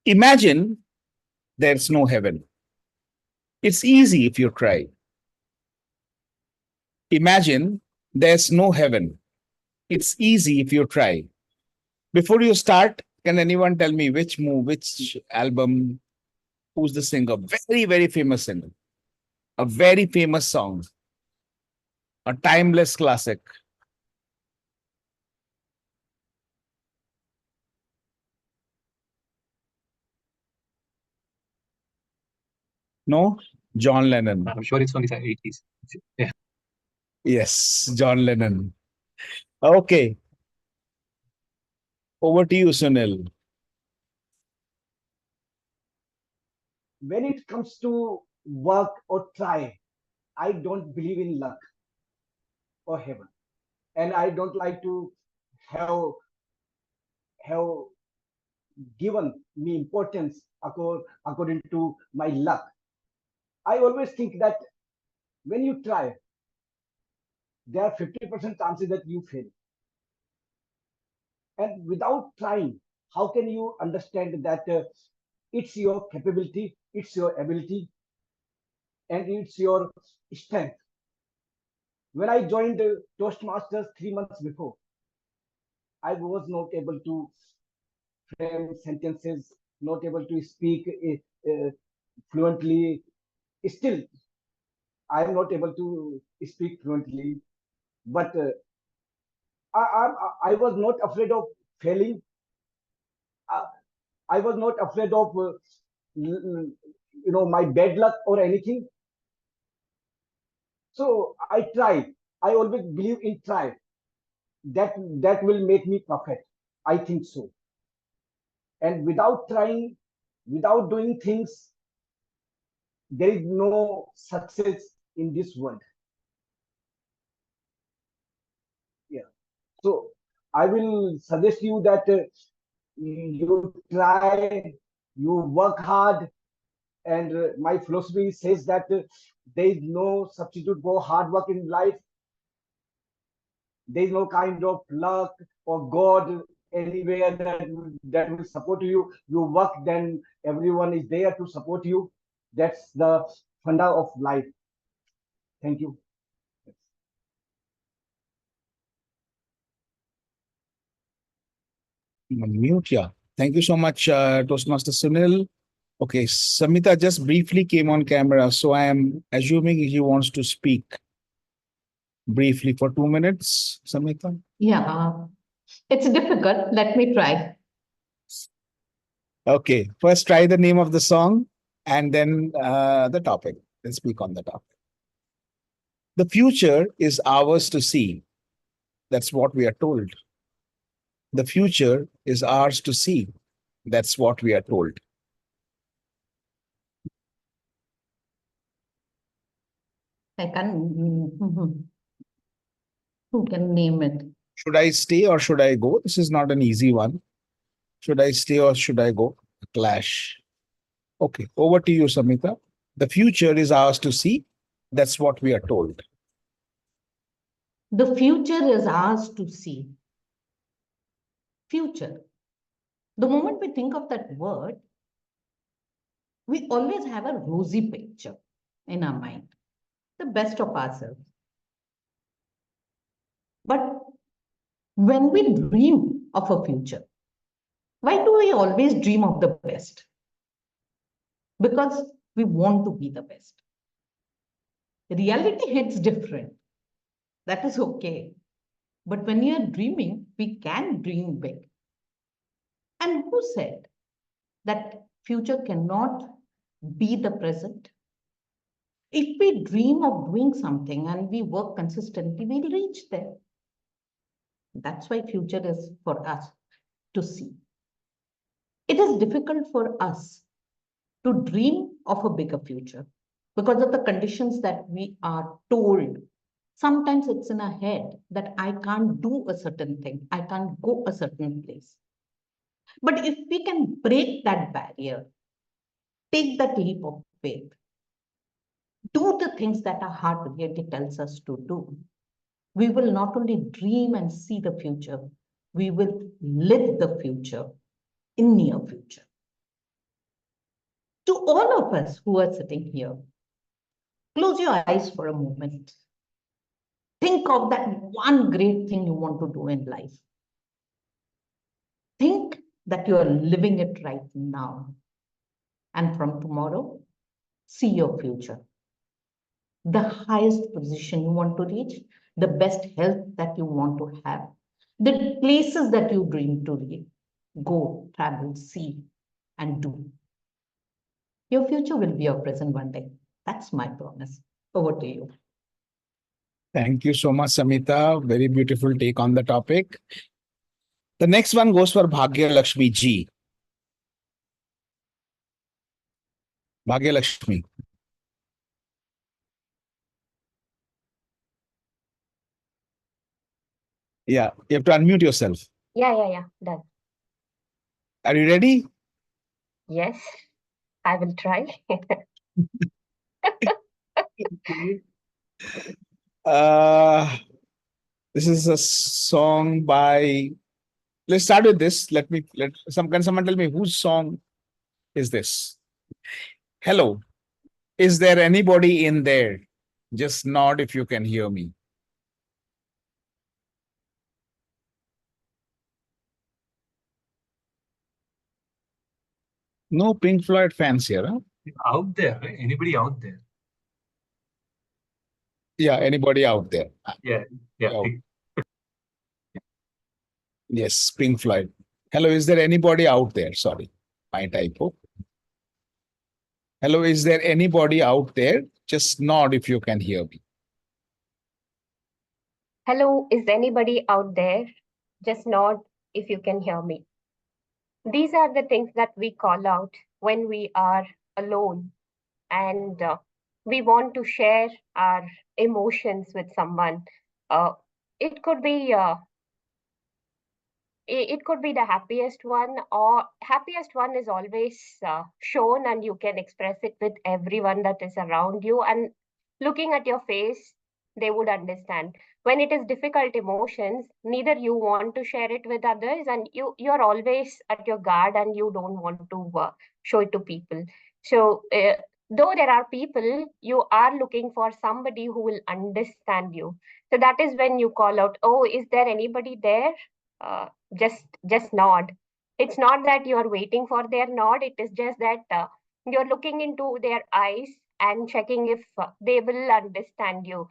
Imagine there's no heaven. It's easy if you try. Imagine there's no heaven. It's easy if you try. Before you start, can anyone tell me which album who's the singer, very, very famous singer, a very famous song, a timeless classic. No, John Lennon. I'm sure it's from the 80s. Yeah. Yes, John Lennon. Okay. Over to you, Sunil. When it comes to work or try, I don't believe in luck or heaven. And I don't like to have given me importance according to my luck. I always think that when you try, there are 50% chances that you fail. And without trying, how can you understand that it's your capability, it's your ability, and it's your strength? When I joined Toastmasters 3 months before, I was not able to frame sentences, not able to speak fluently. Still, I am not able to speak fluently, but I was not afraid of failing. I was not afraid of my bad luck or anything. So I tried. I always believe in try. That will make me perfect. I think so. And without trying, without doing things, there is no success in this world. Yeah. So I will suggest you that you try, you work hard, and my philosophy says that there is no substitute for hard work in life. There is no kind of luck or God anywhere that will support you. You work, then everyone is there to support you. That's the funda of life. Thank you. Mute, yeah. Thank you so much, Toastmaster Sunil. Okay, Samita just briefly came on camera, so I am assuming he wants to speak briefly for 2 minutes, Samita. Yeah, it's difficult. Let me try. Okay, first try the name of the song and then the topic. Let's speak on the topic. The future is ours to see. That's what we are told. The future is ours to see. That's what we are told. I can. Who can name it? Should I stay or should I go? This is not an easy one. Should I stay or should I go? A clash. Okay, over to you, Samita. The future is ours to see. That's what we are told. The future is ours to see. Future. The moment we think of that word, we always have a rosy picture in our mind, the best of ourselves. But when we dream of a future, why do we always dream of the best? Because we want to be the best. Reality hits different. That is okay. But when you are dreaming, we can dream big. And who said that future cannot be the present? If we dream of doing something and we work consistently, we'll reach there. That's why future is for us to see. It is difficult for us to dream of a bigger future because of the conditions that we are told. Sometimes it's in our head that I can't do a certain thing, I can't go a certain place. But if we can break that barrier, take that leap of faith, do the things that our heart really tells us to do, we will not only dream and see the future, we will live the future in near future. To all of us who are sitting here, close your eyes for a moment. Think of that one great thing you want to do in life. Think that you are living it right now. And from tomorrow, see your future. The highest position you want to reach, the best health that you want to have, the places that you dream to reach. Go, travel, see, and do. Your future will be your present one day. That's my promise. Over to you. Thank you so much, Samita. Very beautiful take on the topic. The next one goes for Bhagya Lakshmi Ji. Bhagya Lakshmi. Yeah, you have to unmute yourself. Yeah, done. Are you ready? Yes, I will try. This is a song by. Let's start with this. Can someone tell me whose song is this? Hello, is there anybody in there? Just nod if you can hear me. No Pink Floyd fans here, huh? Out there, right? Anybody out there? Yeah, anybody out there? Yeah. Oh. Yes, Pink Floyd. Hello, is there anybody out there? Sorry, my typo. Hello, is there anybody out there? Just nod if you can hear me. Hello, is anybody out there? Just nod if you can hear me. These are the things that we call out when we are alone and we want to share our emotions with someone. It could be it could be the happiest one, or happiest one is always shown and you can express it with everyone that is around you, and looking at your face they would understand. When it is difficult emotions, neither you want to share it with others, and you're always at your guard and you don't want to show it to people. So though there are people, you are looking for somebody who will understand you. So that is when you call out, oh, is there anybody there? Just nod. It's not that you're waiting for their nod, it is just that you're looking into their eyes and checking if they will understand you.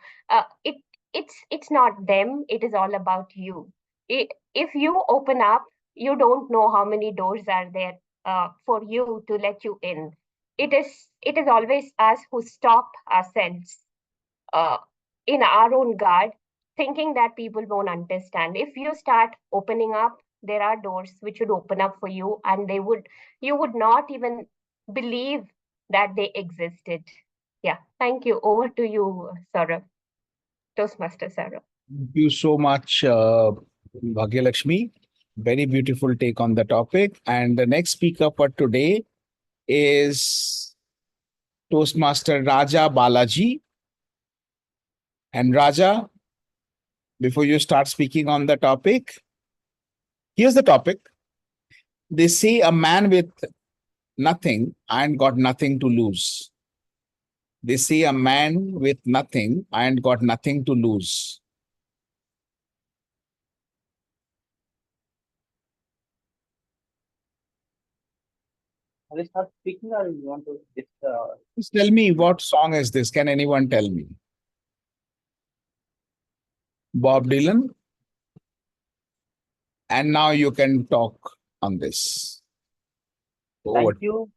It's not them, it is all about you. If you open up, you don't know how many doors are there for you to let you in. It is always us who stop ourselves uh, in our own guard, thinking that people won't understand. If you start opening up, there are doors which would open up for you, and you would not even believe that they existed. Yeah, thank you. Over to you, Saurabh. Toastmaster Saurabh. Thank you so much, Bhagya Lakshmi. Very beautiful take on the topic. And the next speaker for today is Toastmaster Raja Balaji. And Raja, before you start speaking on the topic, here's the topic. They say a man with nothing ain't got nothing to lose. They say a man with nothing ain't got nothing to lose. Will I start speaking or you want to just Just tell me, what song is this? Can anyone tell me? Bob Dylan? And now you can talk on this. Thank you.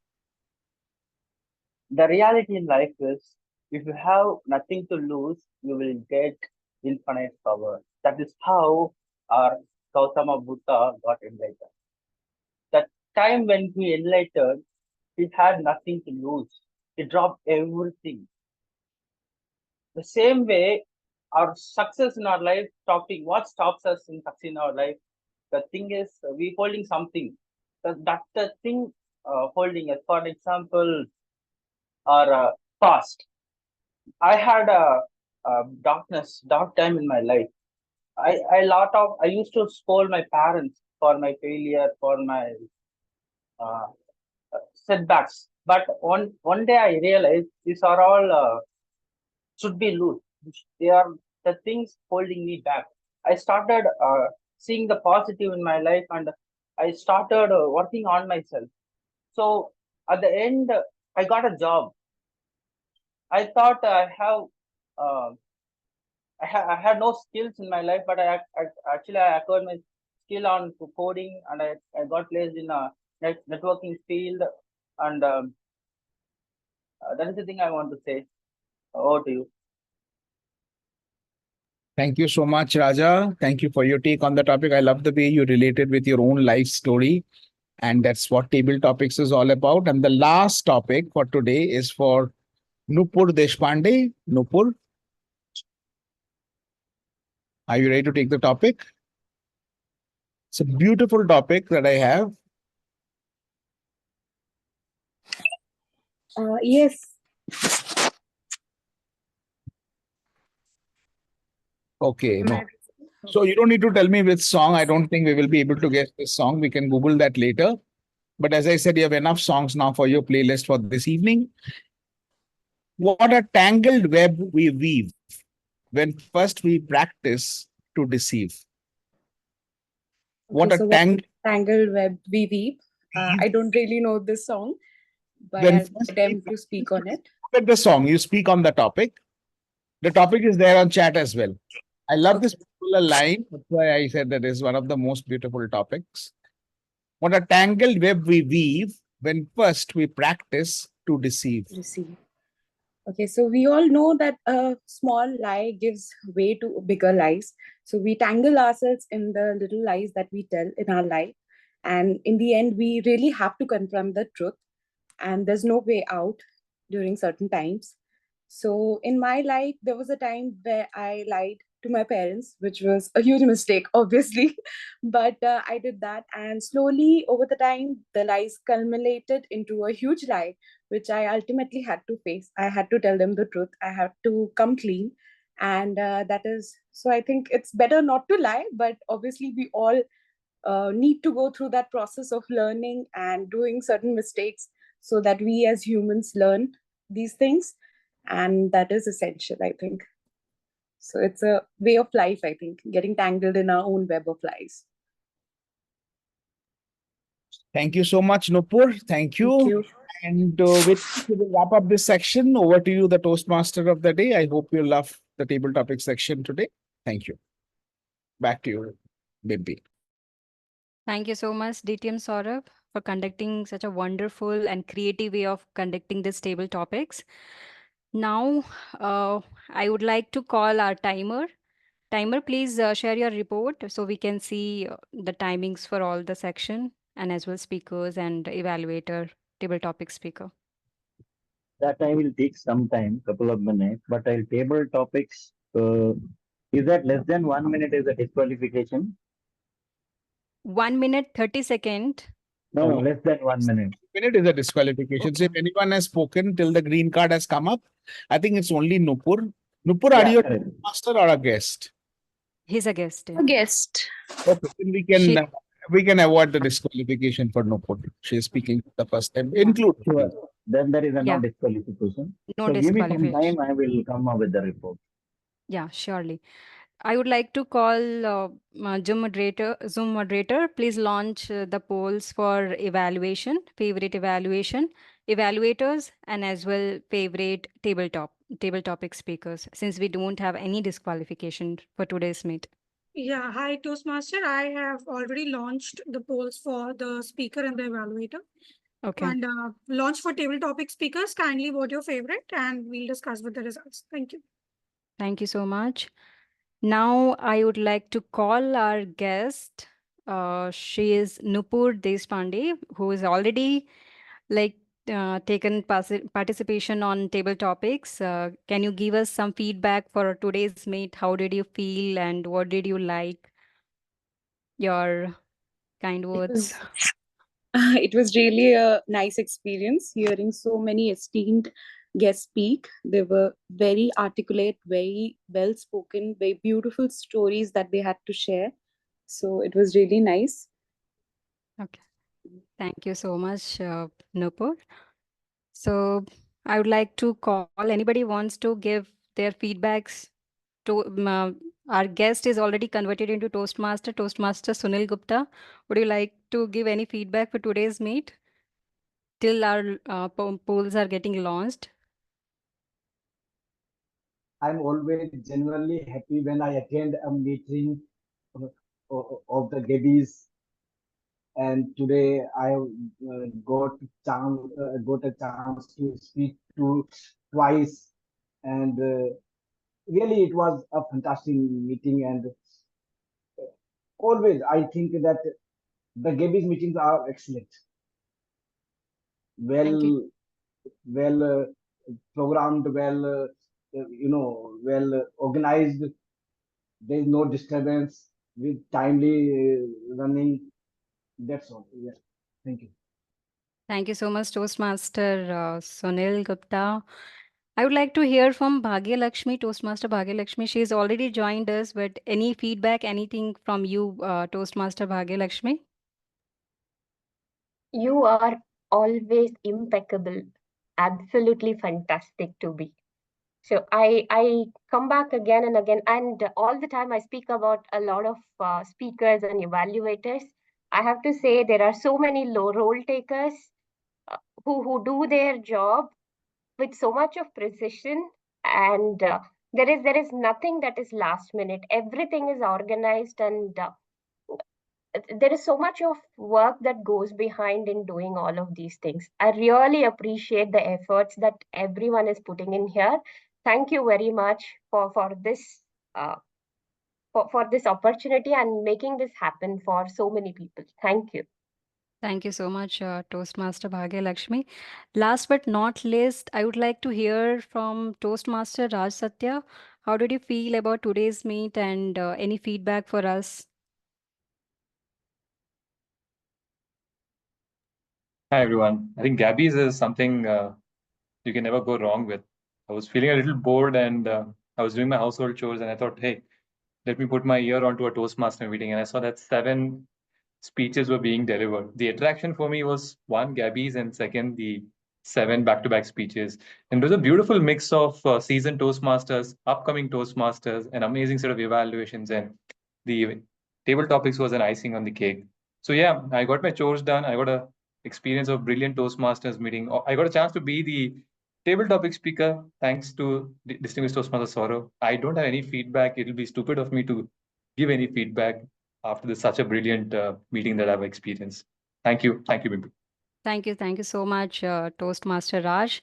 The reality in life is, if you have nothing to lose, you will get infinite power. That is how our Gautama Buddha got enlightened. The time when he enlightened, he had nothing to lose. He dropped everything. The same way, our success in our life, what stops us in success in our life? The thing is, we holding something. That's the thing holding us. For example, our past. I had a dark time in my life. I used to scold my parents for my failure, for my uh, setbacks. But one day I realized these are all should be loose. They are the things holding me back. I started seeing the positive in my life, and I started working on myself. So At the end, I got a job. I thought uh, I had no skills in my life, but I acquired my skill on coding, and I got placed in a networking field, and that is the thing I want to say. Over to you. Thank you so much, Raja. Thank you for your take on the topic. I love the way you related with your own life story. And that's what Table Topics is all about. And the last topic for today is for Nupur Deshpande. Nupur, are you ready to take the topic? It's a beautiful topic that I have. Yes. Okay, no. So you don't need to tell me which song. I don't think we will be able to guess this song. We can Google that later. But as I said, you have enough songs now for your playlist for this evening. What a tangled web we weave when first we practice to deceive. What a tangled web we weave. I don't really know this song, but when I'll attempt to speak on it. Look at the song, you speak on the topic. The topic is there on chat as well. I love this particular line. That's why I said that is one of the most beautiful topics. What a tangled web we weave when first we practice to deceive. Okay, so we all know that a small lie gives way to bigger lies. So we tangle ourselves in the little lies that we tell in our life. And in the end, we really have to confront the truth. And there's no way out during certain times. So in my life, there was a time where I lied to my parents, which was a huge mistake, obviously. But I did that. And slowly over the time, the lies culminated into a huge lie, which I ultimately had to face. I had to tell them the truth. I had to come clean. And that is, so I think it's better not to lie, but obviously we all need to go through that process of learning and doing certain mistakes so that we as humans learn these things. And that is essential, I think. So it's a way of life, I think, getting tangled in our own web of lies. Thank you so much, Nupur. Thank you. And with we will wrap up this section. Over to you, the Toastmaster of the day. I hope you love the table topic section today. Thank you. Back to you, Bimpy. Thank you so much, DTM Saurabh, for conducting such a wonderful and creative way of conducting these table topics. Now, I would like to call our timer. Timer, please share your report so we can see the timings for all the section and as well speakers and evaluator, table topic speaker. That I will take some time, couple of minutes, but I'll table topics. Is that less than 1 minute is a disqualification? 1 minute, 30 seconds. No, less than 1 minute. Minute is a disqualification. So if anyone has spoken till the green card has come up, I think it's only Nupur. Nupur, are you a master or a guest? He's a guest. A guest. Okay, then we can avoid the disqualification for Nupur. She is speaking for the first time. Include. Sure. Then there is no disqualification. No so give me some disqualification. time, I will come up with the report. Yeah, surely. I would like to call Zoom moderator. Please launch the polls for evaluation, favorite evaluation, evaluators, and as well favorite table topic speakers, since we don't have any disqualification for today's meet. Yeah, hi Toastmaster. I have already launched the polls for the speaker and the evaluator. Okay. And launch for table topic speakers. Kindly vote your favorite and we'll discuss with the results. Thank you. Thank you so much. Now I would like to call our guest. She is Nupur Deshpande, who is already taken participation on table topics. Can you give us some feedback for today's meet? How did you feel and what did you like? Your kind words. It was really a nice experience hearing so many esteemed guests speak. They were very articulate, very well spoken, very beautiful stories that they had to share. So it was really nice. Okay. Thank you so much, Nupur. So I would like to call anybody wants to give their feedbacks to our guest is already converted into Toastmaster Sunil Gupta. Would you like to give any feedback for today's meet? till our polls are getting launched? I'm always genuinely happy when I attend a meeting of the Gabbys, and today I got a chance to speak to twice, and really it was a fantastic meeting. And always I think that the Gabbys meetings are excellent, well programmed, well organized. There is no disturbance with timely running. That's all. Yeah. Thank you. Thank you so much, Toastmaster Sunil Gupta. I would like to hear from Bhagya Lakshmi, Toastmaster Bhagya Lakshmi. She has already joined us, but any feedback, anything from you, Toastmaster Bhagya Lakshmi? You are always impeccable, absolutely fantastic to be. So I come back again and again, and all the time I speak about a lot of speakers and evaluators. I have to say there are so many low role takers who do their job with so much of precision, and there is nothing that is last minute. Everything is organized, and there is so much of work that goes behind in doing all of these things. I really appreciate the efforts that everyone is putting in here. Thank you very much for this uh, for this opportunity and making this happen for so many people. Thank you. Thank you so much, Toastmaster Bhagya Lakshmi. Last but not least, I would like to hear from Toastmaster Raj Satya. How did you feel about today's meet and any feedback for us? Hi everyone. I think Gabbys is something you can never go wrong with. I was feeling a little bored and I was doing my household chores and I thought, hey, let me put my ear onto a Toastmaster meeting, and I saw that 7 speeches were being delivered. The attraction for me was one, Gabbys, and second, the 7 back-to-back speeches. And it was a beautiful mix of seasoned Toastmasters, upcoming Toastmasters, an amazing set of evaluations, and the table topics was an icing on the cake. So yeah, I got my chores done. I got a experience of brilliant Toastmasters meeting. I got a chance to be the table topic speaker, thanks to distinguished Toastmaster Saurav. I don't have any feedback. It'll be stupid of me to give any feedback after this such a brilliant meeting that I've experienced. Thank you. Thank you, Bimpy. Thank you so much, Toastmaster Raj.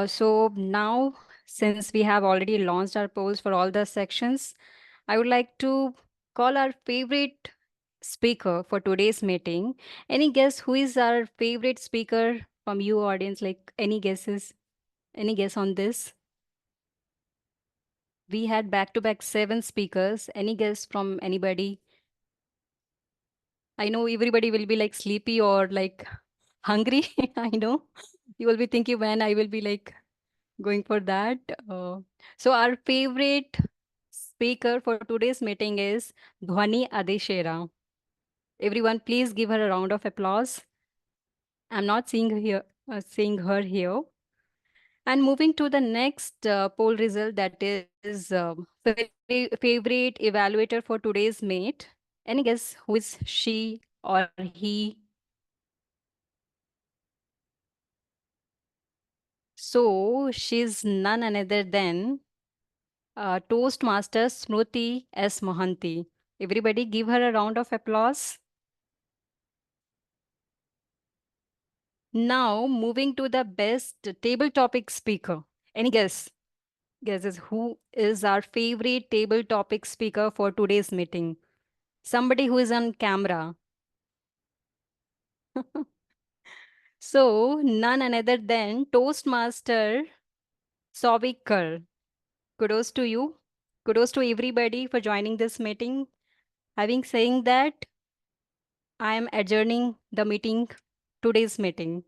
So now, since we have already launched our polls for all the sections, I would like to call our favorite speaker for today's meeting. Any guess who is our favorite speaker from you, audience? Like any guesses? Any guess on this? We had back-to-back 7 speakers. Any guess from anybody? I know everybody will be like sleepy or like hungry. I know you will be thinking when I will be like going for that. So our favorite speaker for today's meeting is Dhwani Adesara. Everyone, please give her a round of applause. I'm not seeing her here. And moving to the next poll result, that is favorite evaluator for today's mate. Any guess who is she or he? So she's none other than Toastmaster Smruti S. Mohanty. Everybody give her a round of applause. Now moving to the best table topic speaker. Any guess? Guesses who is our favorite table topic speaker for today's meeting? Somebody who is on camera. So none other than Toastmaster Souvik Kar. Kudos to you. Kudos to everybody for joining this meeting. Having saying that, I am adjourning the meeting, today's meeting.